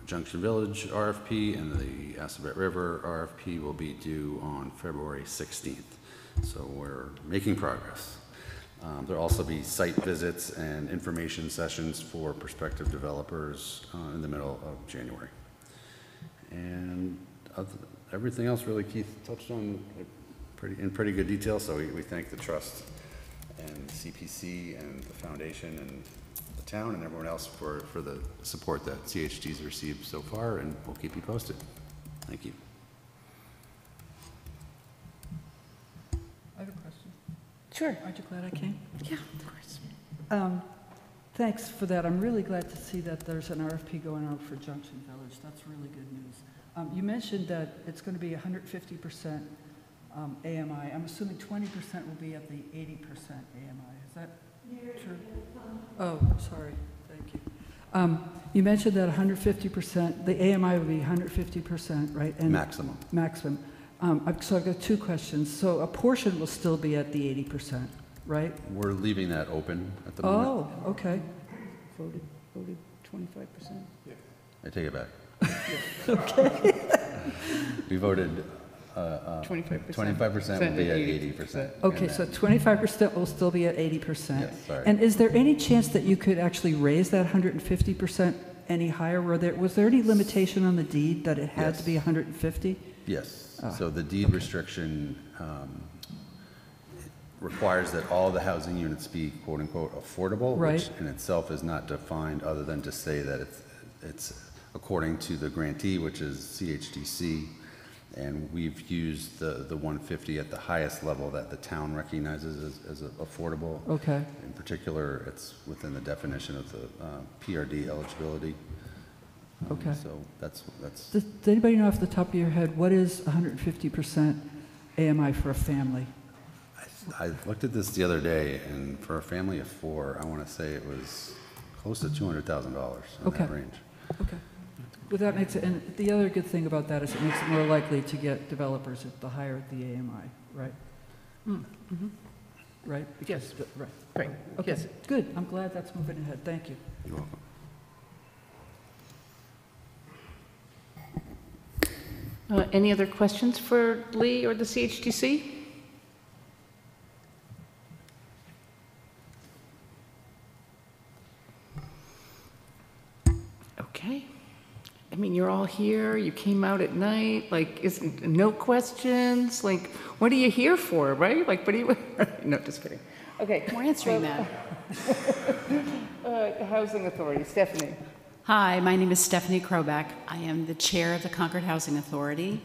Junction Village RFP and the Assabet River RFP will be due on February 16th. So we're making progress. There'll also be site visits and information sessions for prospective developers in the middle of January. And everything else really Keith touched on in pretty good detail, so we thank the trust and CPC and the foundation and the town and everyone else for the support that CHD's received so far, and we'll keep you posted. Thank you. I have a question. Sure. Aren't you glad I came? Yeah, of course. Thanks for that. I'm really glad to see that there's an RFP going out for Junction Village. That's really good news. You mentioned that it's going to be 150% AMI. I'm assuming 20% will be at the 80% AMI. Is that true? Oh, sorry. Thank you. You mentioned that 150%, the AMI would be 150%, right? And Maximum. Maximum. So I've got 2 questions. So a portion will still be at the 80%, right? We're leaving that open at the moment. Oh, okay. Voted 25%? I take it back. Okay. We voted 25%. 25% will be at 80%. Okay, so 25% will still be at 80%. Yes, sorry. And is there any chance that you could actually raise that 150% any higher? Was there any limitation on the deed that it had to be 150? Yes. So the deed restriction requires that all the housing units be quote unquote affordable, Right. which in itself is not defined other than to say that it's according to the grantee, which is CHDC, and we've used the 150 at the highest level that the town recognizes as affordable. Okay. In particular, it's within the definition of the PRD eligibility. Okay. So that's. Does anybody know off the top of your head, what is 150% AMI for a family? I looked at this the other day, and for a family of 4, I want to say it was close to $200,000 in Okay. that range. Okay. Well, that makes it, and the other good thing about that is it makes it more likely to get developers at the higher the AMI, right? Mm-hmm. Right? Yes. Right. Right. Okay, Yes. good. I'm glad that's moving ahead. Thank you. You're welcome. Any other questions for Lee or the CHDC? I mean, you're all here, you came out at night, like, no questions, like, what are you here for, right? Like, what are you, no, just kidding. Okay. We're answering that. Housing Authority, Stephanie. Hi, my name is Stephanie Kroback. I am the chair of the Concord Housing Authority.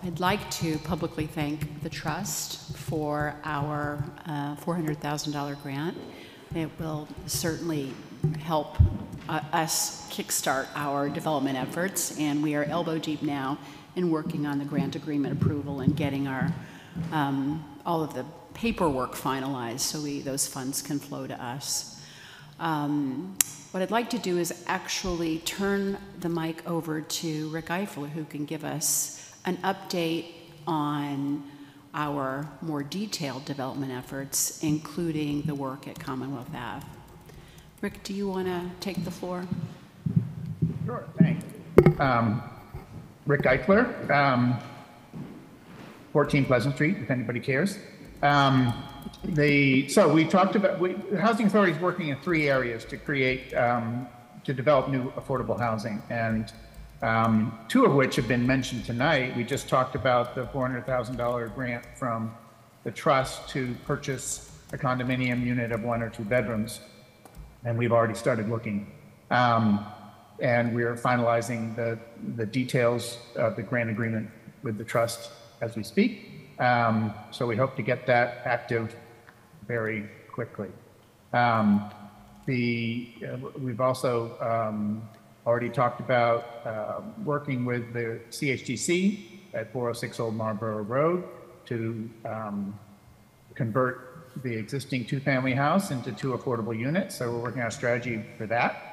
I'd like to publicly thank the trust for our $400,000 grant. It will certainly help us kickstart our development efforts, and we are elbow deep now in working on the grant agreement approval and getting our all of the paperwork finalized so those funds can flow to us. What I'd like to do is actually turn the mic over to Rick Eifler, who can give us an update on our more detailed development efforts, including the work at Commonwealth Ave. Rick, do you want to take the floor? Sure, thanks. Rick Eifler, 14 Pleasant Street, if anybody cares. So we talked about, the Housing Authority is working in 3 areas to create, to develop new affordable housing, and 2 of which have been mentioned tonight. We just talked about the $400,000 grant from the trust to purchase a condominium unit of 1 or 2 bedrooms, and we've already started looking. And we're finalizing the details of the grant agreement with the trust as we speak. So we hope to get that active very quickly. We've also already talked about working with the CHDC at 406 Old Marlborough Road to convert the existing 2-family house into 2 affordable units. So we're working on a strategy for that.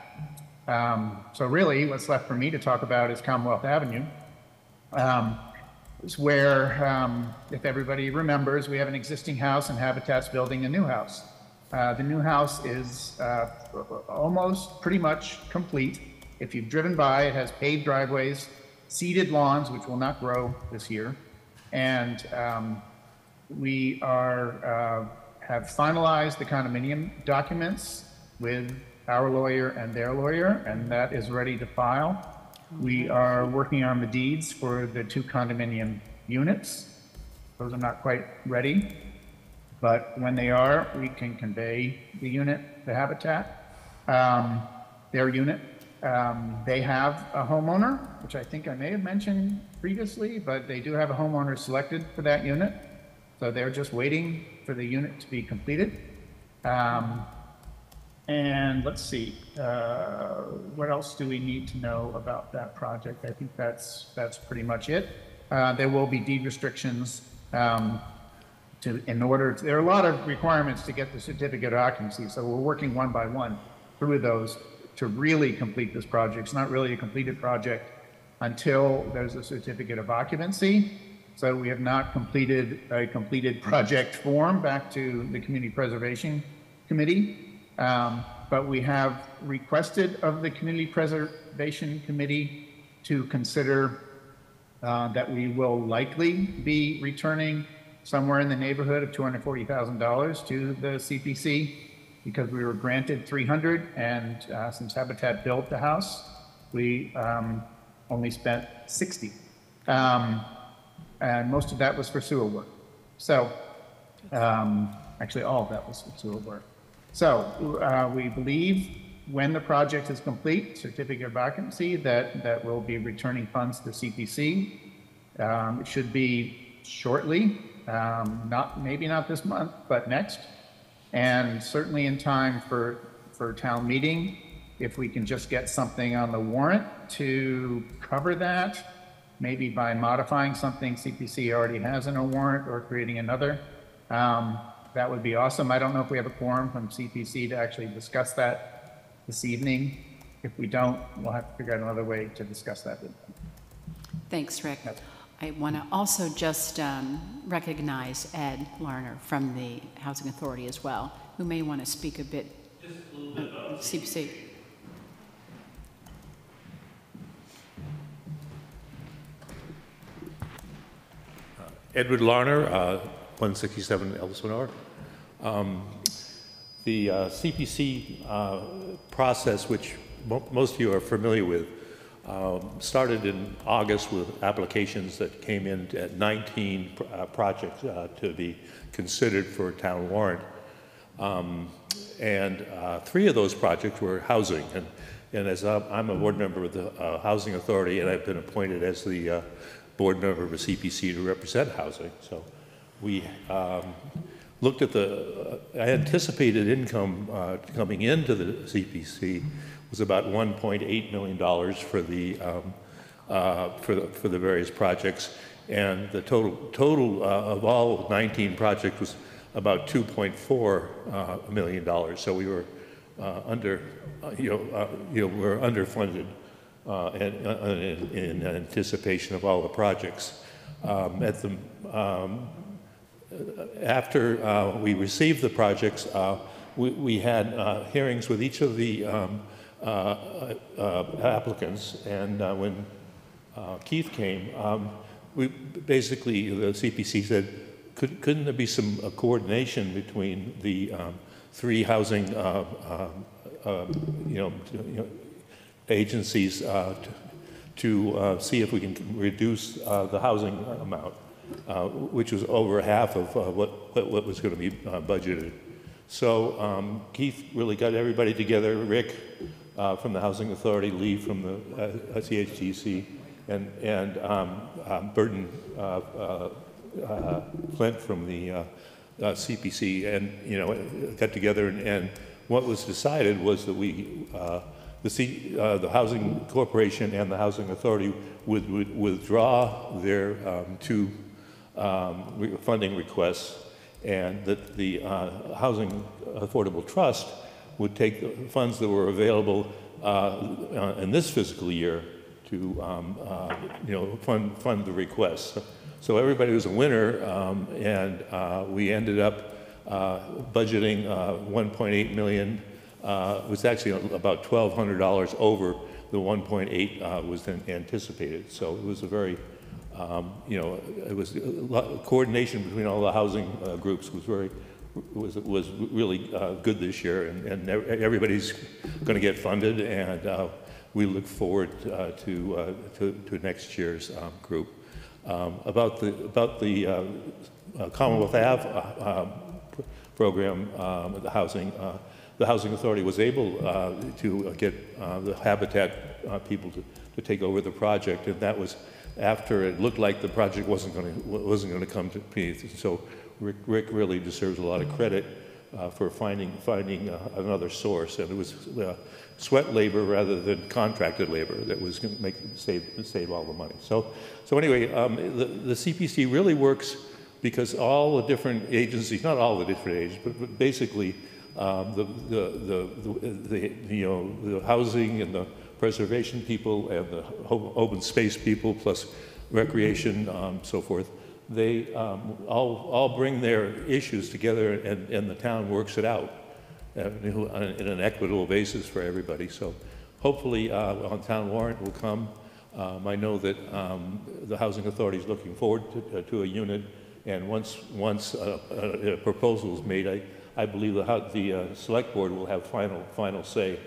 So really what's left for me to talk about is Commonwealth Avenue. It's where, if everybody remembers, we have an existing house and Habitat's building a new house. The new house is almost pretty much complete. If you've driven by, it has paved driveways, seeded lawns, which will not grow this year. And we have finalized the condominium documents with our lawyer and their lawyer, and that is ready to file. We are working on the deeds for the 2 condominium units. Those are not quite ready, but when they are, we can convey the unit to Habitat, their unit. They have a homeowner, which I think I may have mentioned previously, but they do have a homeowner selected for that unit. So they're just waiting for the unit to be completed. And let's see, what else do we need to know about that project? I think that's pretty much it. There will be deed restrictions there are a lot of requirements to get the certificate of occupancy, so we're working one by one through those to really complete this project. It's not really a completed project until there's a certificate of occupancy. So we have not completed a completed project form back to the Community Preservation Committee. But we have requested of the Community Preservation Committee to consider that we will likely be returning somewhere in the neighborhood of $240,000 to the CPC because we were granted $300, and since Habitat built the house, we only spent $60. And most of that was for sewer work. So actually all of that was for sewer work. So we believe when the project is complete, certificate of occupancy, that will be returning funds to CPC. It should be shortly, maybe not this month, but next. And certainly in time for town meeting, if we can just get something on the warrant to cover that, maybe by modifying something CPC already has in a warrant or creating another, that would be awesome. I don't know if we have a quorum from CPC to actually discuss that this evening. If we don't, we'll have to figure out another way to discuss that with them. Thanks, Rick. I want to also just recognize Ed Larner from the Housing Authority as well, who may want to speak a bit. Just a little bit about CPC. Edward Larner, 167 Ellis Menor. The CPC process, which most of you are familiar with, started in August with applications that came in at 19 projects to be considered for a town warrant. And 3 of those projects were housing. And as I'm a board member of the Housing Authority, and I've been appointed as the board member of a CPC to represent housing. So we looked at the anticipated income coming into the CPC was about $1.8 million for the various projects, and the total of all 19 projects was about $2.4 million. So we were we're underfunded in anticipation of all the projects. After we received the projects, we had hearings with each of the applicants, and when Keith came, we basically, the CPC said, couldn't there be some coordination between the 3 housing agencies to see if we can reduce the housing amount, which was over half of what was going to be budgeted. So Keith really got everybody together, Rick from the Housing Authority, Lee from the CHGC, and Burton Flint from the CPC, and got together, and what was decided was that we, the Housing Corporation and the Housing Authority would withdraw their 2 funding requests, and that the Housing Affordable Trust would take the funds that were available in this fiscal year to fund the requests. So everybody was a winner, and we ended up budgeting $1.8 million. It was actually about $1,200 over the 1.8 was then anticipated. So it was a very, it was a lot, coordination between all the housing groups was really good this year, and everybody's going to get funded, and we look forward to next year's group. About the Commonwealth Ave program, the Housing Authority was able to get the Habitat people to take over the project, and that was after it looked like the project wasn't going to come to peace. So Rick really deserves a lot of credit for finding another source, and it was sweat labor rather than contracted labor that was going to save all the money. So anyway, the CPC really works because all the different agencies, not all the different agencies, but basically the housing and the preservation people and the open space people plus recreation, so forth, they all bring their issues together, and the town works it out in an equitable basis for everybody. So hopefully on town warrant will come. I know that the Housing Authority is looking forward to a unit, and once a proposal is made, I believe the select board will have final say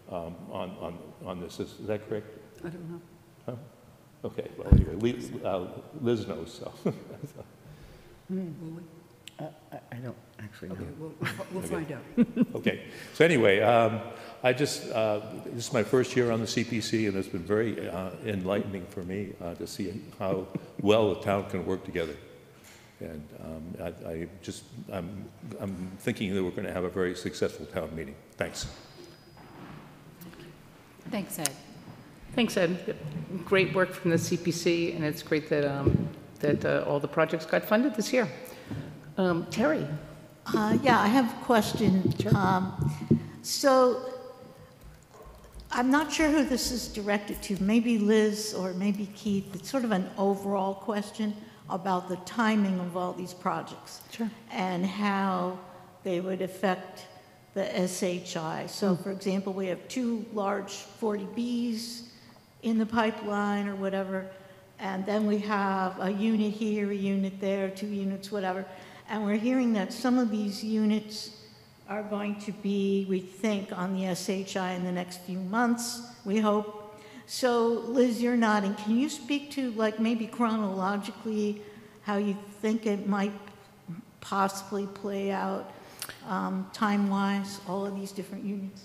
on this. Is that correct? I don't know. Huh? Okay, well, anyway, Liz knows, so. I don't actually know. Okay, we'll find out. Okay, so anyway, this is my first year on the CPC, and it's been very enlightening for me to see how well the town can work together. And I'm thinking that we're going to have a very successful town meeting. Thanks. Thanks, Ed. Thanks, Ed. Great work from the CPC, and it's great that all the projects got funded this year. Terry. Yeah, I have a question. Sure. So I'm not sure who this is directed to, maybe Liz or maybe Keith. It's sort of an overall question about the timing of all these projects. Sure. And how they would affect the SHI. So for example, we have 2 large 40Bs in the pipeline or whatever, and then we have a unit here, a unit there, 2 units, whatever. And we're hearing that some of these units are going to be, we think, on the SHI in the next few months, we hope. So Liz, you're nodding. Can you speak to, like, maybe chronologically how you think it might possibly play out time-wise, all of these different units?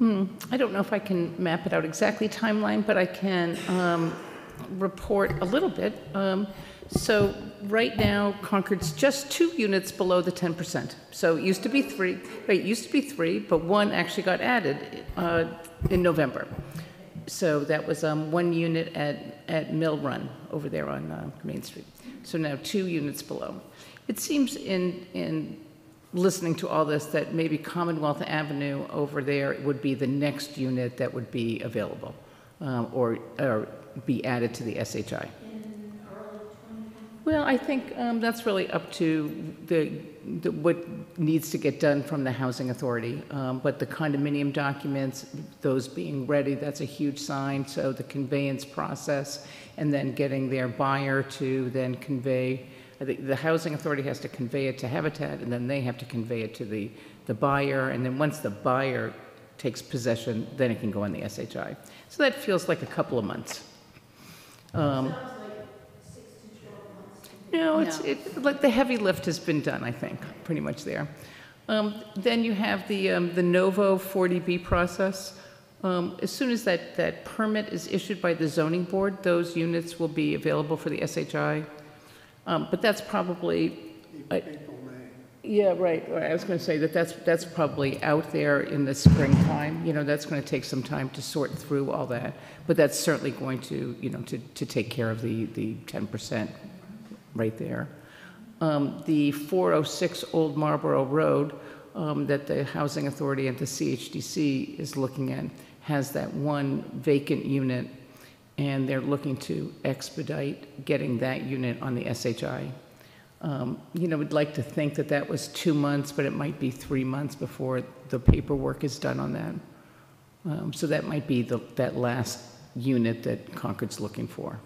I don't know if I can map it out exactly timeline, but I can report a little bit. So right now, Concord's just 2 units below the 10%. So it used to be 3, right, it used to be 3, but 1 actually got added in November. So that was 1 unit at Mill Run over there on Main Street. So now 2 units below. It seems in listening to all this that maybe Commonwealth Avenue over there would be the next unit that would be available or be added to the SHI. Well, I think that's really up to what needs to get done from the Housing Authority. But the condominium documents, those being ready, that's a huge sign. So the conveyance process and then getting their buyer to then convey, I think the Housing Authority has to convey it to Habitat, and then they have to convey it to the buyer. And then once the buyer takes possession, then it can go on the SHI. So that feels like a couple of months. No, like the heavy lift has been done, I think, pretty much there. Then you have the Novo 40B process. As soon as that permit is issued by the zoning board, those units will be available for the SHI. But that's probably... April, May. Yeah, right. I was going to say that's probably out there in the springtime. You know, that's going to take some time to sort through all that. But that's certainly going to, you know, to take care of the 10%. Right there. The 406 Old Marlborough Road that the Housing Authority and the CHDC is looking at has that 1 vacant unit, and they're looking to expedite getting that unit on the SHI. You know, we'd like to think that that was 2 months, but it might be 3 months before the paperwork is done on that. So that might be that last unit that Concord's looking for.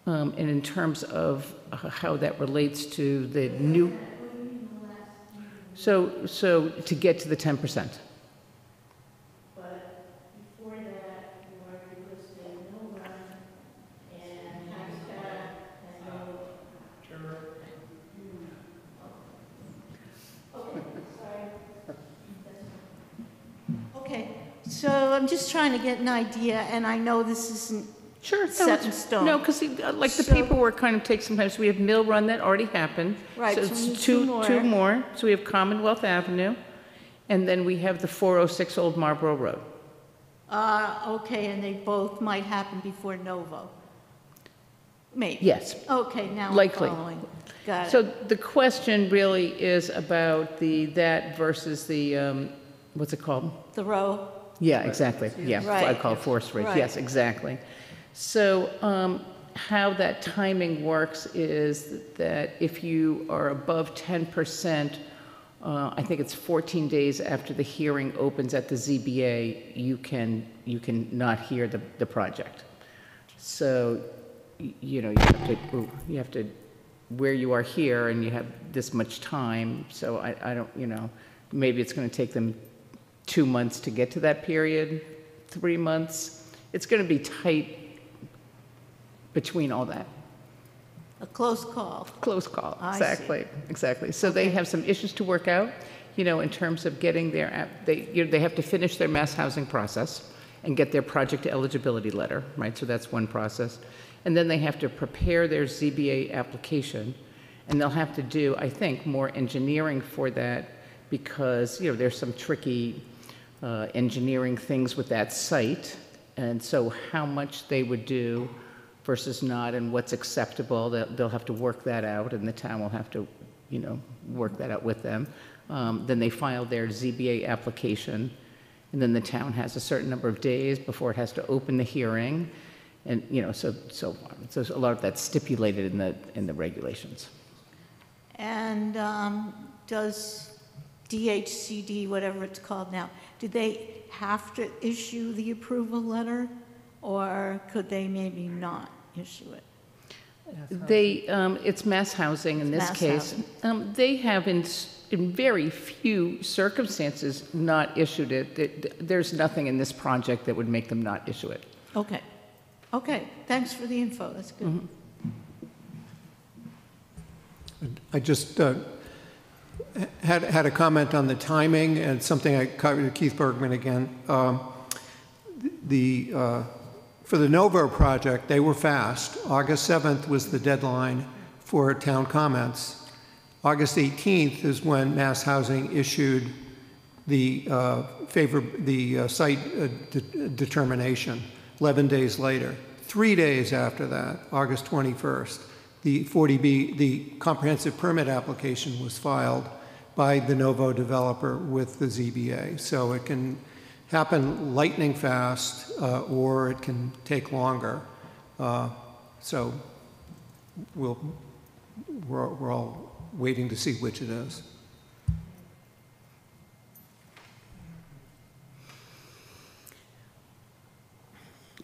And in terms of how that relates to the new, so to get to the 10%. But before that, you already listed Mill Run and Habitat and Okay, so I'm just trying to get an idea, and I know this isn't set in stone. No, because like the paperwork kind of takes some time. So we have Mill Run that already happened. Right, So so we need it's two two more. more. So we have Commonwealth Avenue, and then we have the 406 Old Marlborough Road. Okay, and they both might happen before Novo. Maybe. Yes. Okay, now Likely. I'm following. Got it. So the question really is about that versus the, what's it called? The row. Yeah, exactly. Yeah, Right. I call it Forest Ridge. Right. Yes, exactly. So how that timing works is that if you are above 10%, I think it's 14 days after the hearing opens at the ZBA, you can not hear the project. So, you know, you have to, where you are here and you have this much time, so I don't, you know, maybe it's going to take them 2 months to get to that period, 3 months. It's going to be tight between all that. A close call. Close call, I exactly, exactly. So they have some issues to work out, you know, in terms of getting their, they have to finish their mass housing process and get their project eligibility letter, right? So that's one process. And then they have to prepare their ZBA application, and they'll have to do, I think, more engineering for that because, you know, there's some tricky engineering things with that site. And so how much they would do versus not, and what's acceptable, they'll have to work that out, and the town will have to, you know, work that out with them. Then they file their ZBA application, and then the town has a certain number of days before it has to open the hearing, and, you know, so a lot of that's stipulated in the regulations. And does DHCD, whatever it's called now, do they have to issue the approval letter, or could they maybe not issue it? They, it's mass housing in this Mass case. They have in very few circumstances, not issued it. There's nothing in this project that would make them not issue it. Okay. Okay, thanks for the info, that's good. Mm-hmm. I just had a comment on the timing and something I covered with Keith Bergman again. For the Novo project, they were fast. August 7th was the deadline for town comments. August 18th is when Mass Housing issued the site determination. 11 days later. 3 days after that, August 21st, the 40B, the comprehensive permit application was filed by the Novo developer with the ZBA. So it can happen lightning fast, or it can take longer. So we're all waiting to see which it is.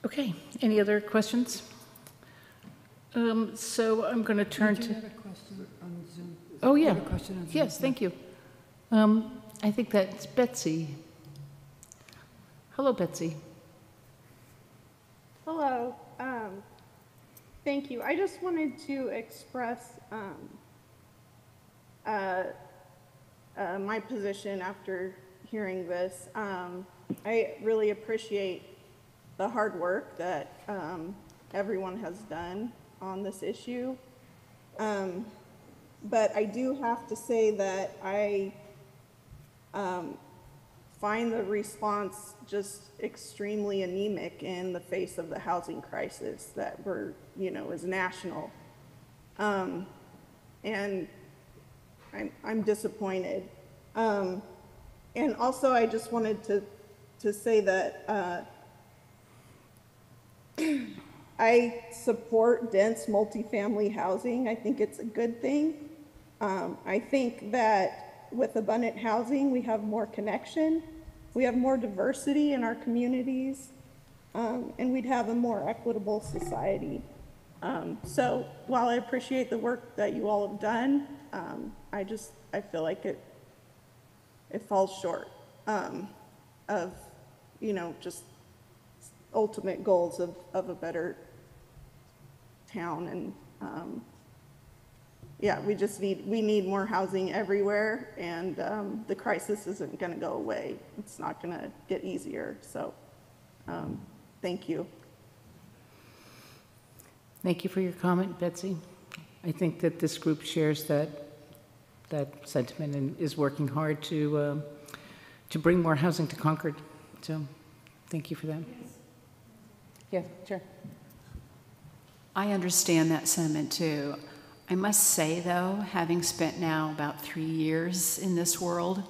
Okay, any other questions? So I'm going to turn to... You had a question on Zoom. Oh, You yeah. had a question on Zoom. Yes, thank you. I think that's Betsy. Hello, Betsy. Hello. Thank you. I just wanted to express my position after hearing this. I really appreciate the hard work that everyone has done on this issue. But I do have to say that I find the response just extremely anemic in the face of the housing crisis that is national. And I'm disappointed. And also I just wanted to say that I support dense multifamily housing. I think it's a good thing. I think that with abundant housing, we have more connection, we have more diversity in our communities, and we'd have a more equitable society. So while I appreciate the work that you all have done, I feel like it falls short of, just ultimate goals of a better town. And yeah, we need more housing everywhere, and the crisis isn't going to go away. It's not going to get easier. So thank you. Thank you for your comment, Betsy. I think that this group shares that sentiment and is working hard to bring more housing to Concord. So thank you for that. Yeah, sure. I understand that sentiment too. I must say though, having spent now about 3 years in this world,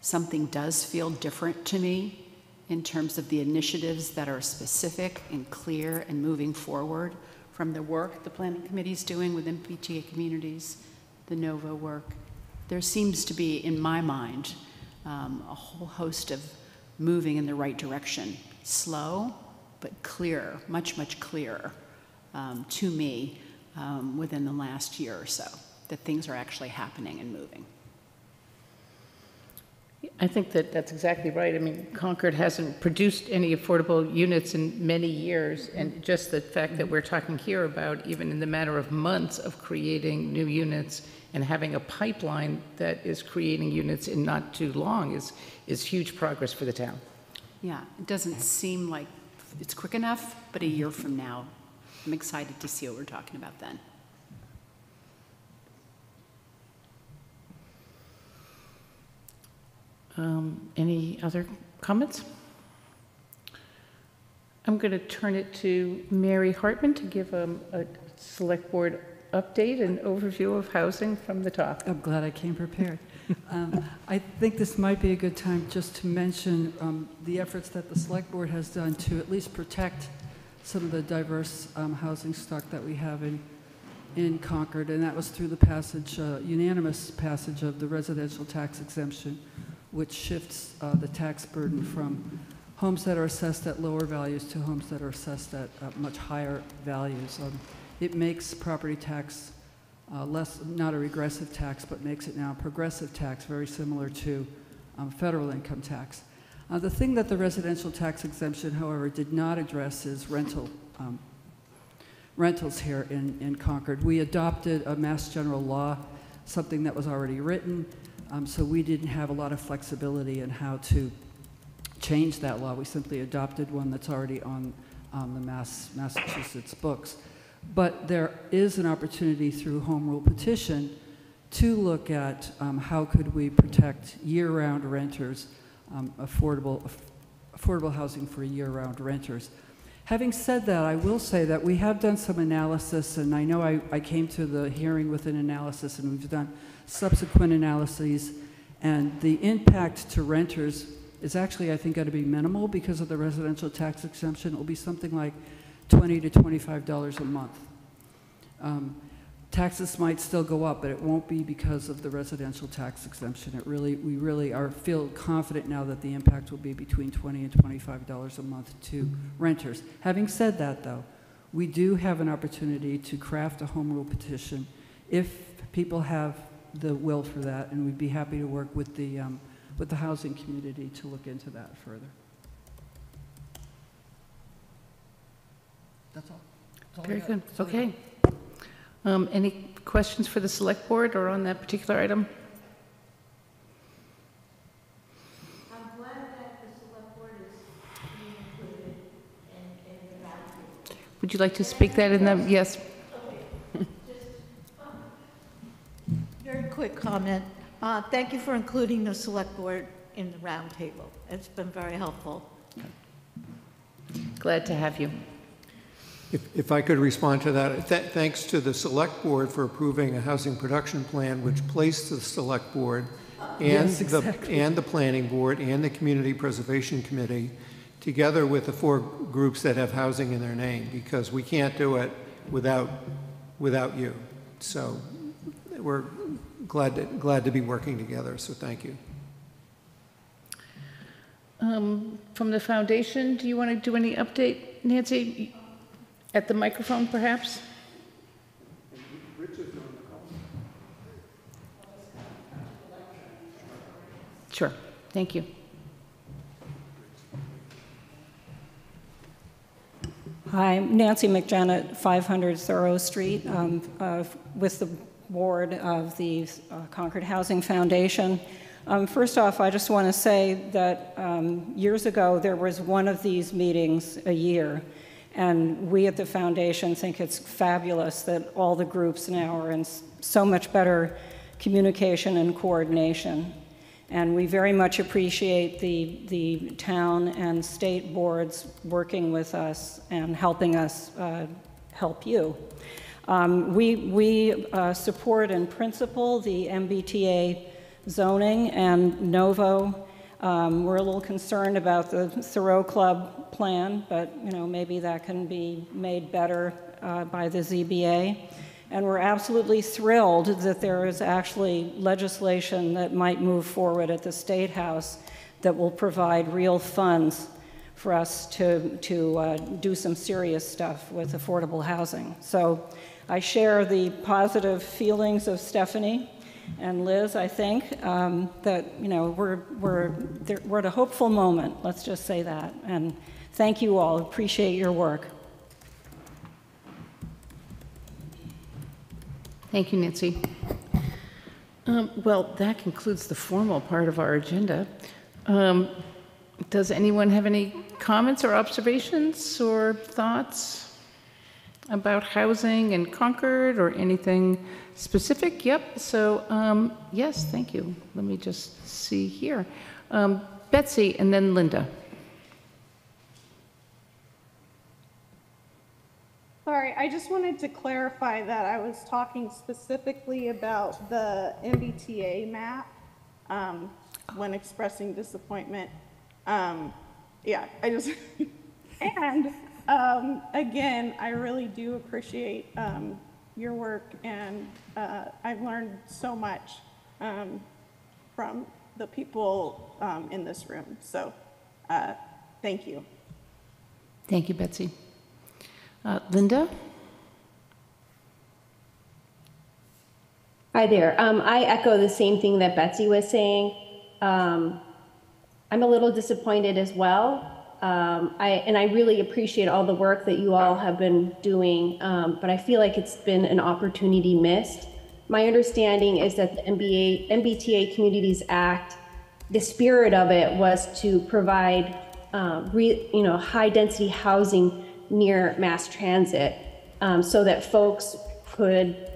something does feel different to me in terms of the initiatives that are specific and clear and moving forward from the work the planning committee is doing with MBTA communities, the Novo work. There seems to be, in my mind, a whole host of moving in the right direction. Slow, but clearer, much, much clearer to me within the last year or so, that things are actually happening and moving. I think that's exactly right. I mean, Concord hasn't produced any affordable units in many years, and just the fact that we're talking here about, even in the matter of months of creating new units and having a pipeline that is creating units in not too long is huge progress for the town. Yeah, it doesn't seem like it's quick enough, but a year from now, I'm excited to see what we're talking about then. Any other comments? I'm going to turn it to Mary Hartman to give a select board update and overview of housing from the top. I'm glad I came prepared. I think this might be a good time just to mention the efforts that the select board has done to at least protect some of the diverse housing stock that we have in Concord, and that was through the passage, unanimous passage of the residential tax exemption, which shifts the tax burden from homes that are assessed at lower values to homes that are assessed at much higher values. It makes property tax not a regressive tax, but makes it now a progressive tax, very similar to federal income tax. The thing that the residential tax exemption, however, did not address is rentals here in Concord. We adopted a Mass General law, something that was already written, so we didn't have a lot of flexibility in how to change that law. We simply adopted one that's already on the Massachusetts books. But there is an opportunity through home rule petition to look at how could we protect year-round renters, affordable housing for year-round renters. Having said that, I will say that we have done some analysis, and I know I came to the hearing with an analysis, and we've done subsequent analyses, and the impact to renters is actually, I think, going to be minimal because of the residential tax exemption. It will be something like $20 to $25 a month. Taxes might still go up, but it won't be because of the residential tax exemption. We really feel confident now that the impact will be between $20 and $25 a month to renters. Having said that, though, we do have an opportunity to craft a home rule petition if people have the will for that, and we'd be happy to work with the housing community to look into that further. That's all. Very good. Okay. Any questions for the select board or on that particular item? I'm glad that the select board is being included in the roundtable. Would you like to speak that in the, yes? Okay. Just very quick comment. Thank you for including the select board in the roundtable. It's been very helpful. Glad to have you. If I could respond to that, thanks to the Select Board for approving a housing production plan, which placed the Select Board and, yes, exactly. the Planning Board and the Community Preservation Committee together with the 4 groups that have housing in their name, because we can't do it without you. So we're glad to be working together, so thank you. From the foundation, do you want to do any update, Nancy? At the microphone, perhaps? Sure. Thank you. Hi, I'm Nancy McJennet, 500 Thoreau Street, with the board of the Concord Housing Foundation. First off, I just want to say that years ago there was one of these meetings a year. And we at the foundation think it's fabulous that all the groups now are in so much better communication and coordination. And we very much appreciate the town and state boards working with us and helping us help you. We support in principle the MBTA zoning and Novo. We're a little concerned about the Thoreau Club plan, but maybe that can be made better by the ZBA. And we're absolutely thrilled that there is actually legislation that might move forward at the State House that will provide real funds for us to do some serious stuff with affordable housing. So I share the positive feelings of Stephanie and Liz. I think that we're at a hopeful moment. Let's just say that. And thank you all. Appreciate your work. Thank you, Nancy. Well, that concludes the formal part of our agenda. Does anyone have any comments or observations or thoughts about housing in Concord or anything specific? Yep. So, yes, thank you. Let me just see here. Betsy and then Linda. Sorry, I just wanted to clarify that I was talking specifically about the MBTA map when expressing disappointment. Yeah, I just, and again, I really do appreciate your work, and I've learned so much from the people in this room. So thank you. Thank you, Betsy. Linda? Hi there. I echo the same thing that Betsy was saying. I'm a little disappointed as well. I really appreciate all the work that you all have been doing, but I feel like it's been an opportunity missed. My understanding is that the MBTA Communities Act, the spirit of it was to provide high density housing near mass transit, so that folks could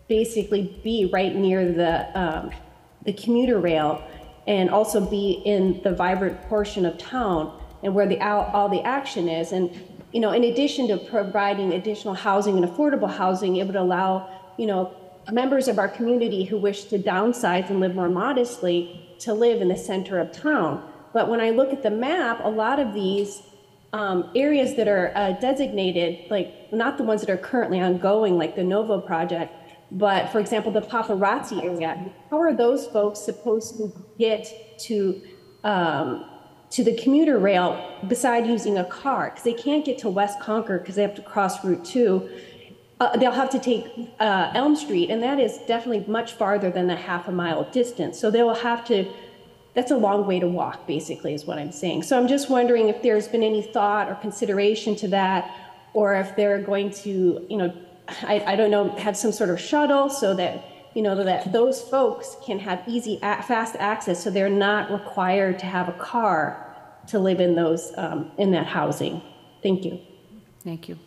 basically be right near the commuter rail and also be in the vibrant portion of town and where all the action is. And, in addition to providing additional housing and affordable housing, it would allow, members of our community who wish to downsize and live more modestly to live in the center of town. But when I look at the map, a lot of these areas that are designated, like not the ones that are currently ongoing, like the Novo project, but for example, the Paparazzi area, how are those folks supposed to get to the commuter rail beside using a car? Because they can't get to West Concord because they have to cross Route 2. They'll have to take Elm Street, and that is definitely much farther than the half-a-mile distance. So they will have to, that's a long way to walk, basically, is what I'm saying. So I'm just wondering if there's been any thought or consideration to that, or if they're going to, I don't know, have some sort of shuttle so that, that those folks can have easy, fast access, so they're not required to have a car to live in those, in that housing. Thank you. Thank you.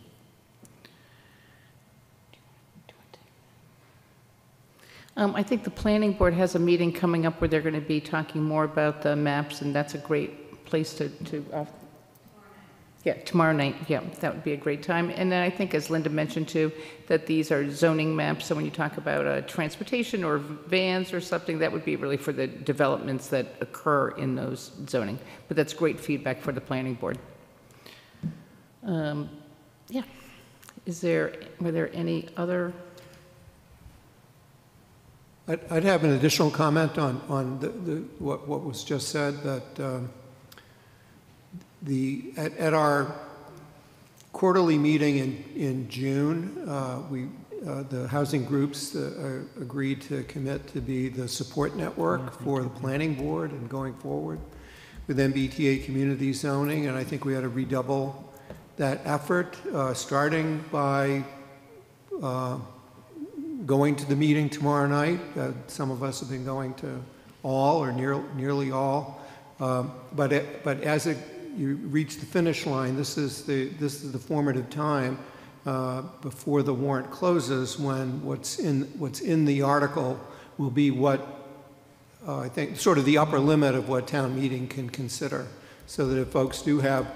I think the planning board has a meeting coming up where they're going to be talking more about the maps, and that's a great place to yeah, tomorrow night. Yeah, that would be a great time. And then I think, as Linda mentioned too, that these are zoning maps. So when you talk about transportation or vans or something, that would be really for the developments that occur in those zoning. But that's great feedback for the planning board. Yeah. Were there any other? I'd have an additional comment on what was just said, that at our quarterly meeting in June, the housing groups agreed to commit to be the support network for the planning board and going forward with MBTA community zoning, and I think we had to redouble that effort, starting by going to the meeting tomorrow night. Some of us have been going to all or nearly all, but as you reach the finish line, this is the formative time before the warrant closes, when what's in the article will be what I think sort of the upper limit of what town meeting can consider, so that if folks do have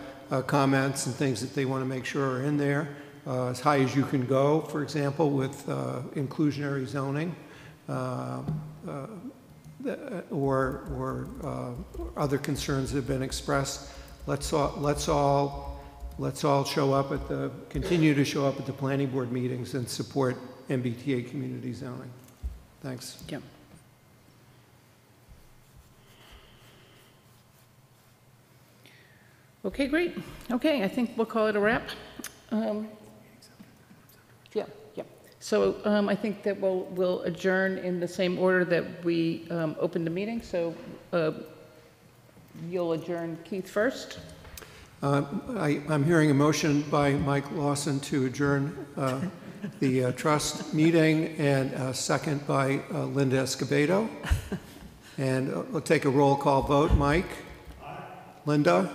comments and things that they want to make sure are in there, as high as you can go, for example, with inclusionary zoning, or other concerns that have been expressed. Let's all show up continue to show up at the planning board meetings and support MBTA community zoning. Thanks. Yeah. Okay, great. Okay, I think we'll call it a wrap. Yeah. So I think that we'll adjourn in the same order that we opened the meeting. So you'll adjourn, Keith, first. I'm hearing a motion by Mike Lawson to adjourn the trust meeting, and a second by Linda Escobedo. And we'll take a roll call vote. Mike? Aye. Linda?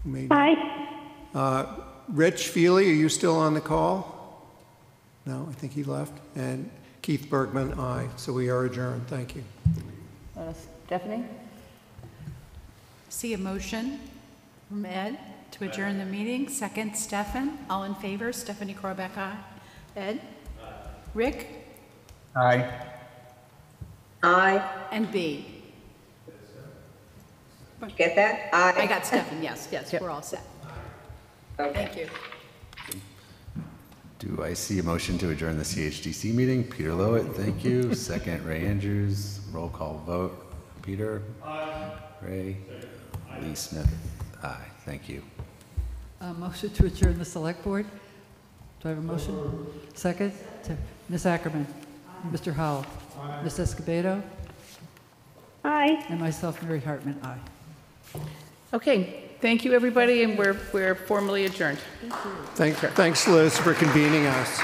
Maybe. Aye. Rich Feely, are you still on the call? No, I think he left. And Keith Bergman, aye. So we are adjourned. Thank you. Stephanie? See a motion from Ed to adjourn the meeting. Second, Stefan. All in favor? Stephanie Krobeck, aye. Ed? Aye. Rick? Aye. Aye. And B? Did you get that? Aye. I got Stefan, yes, yep. We're all set. Okay. Thank you. Do I see a motion to adjourn the CHDC meeting? Peter Lowett, thank you. Second, Ray Andrews. Roll call vote. Peter? Aye. Ray? Aye. Lee Smith? Aye. Thank you. Motion to adjourn the select board. Do I have a motion? Second? Ms. Ackerman? Aye. Mr. Howell? Ms. Escobedo? Aye. And myself, Mary Hartman, aye. Okay, thank you, everybody, and we're formally adjourned. Thanks, Liz, for convening us.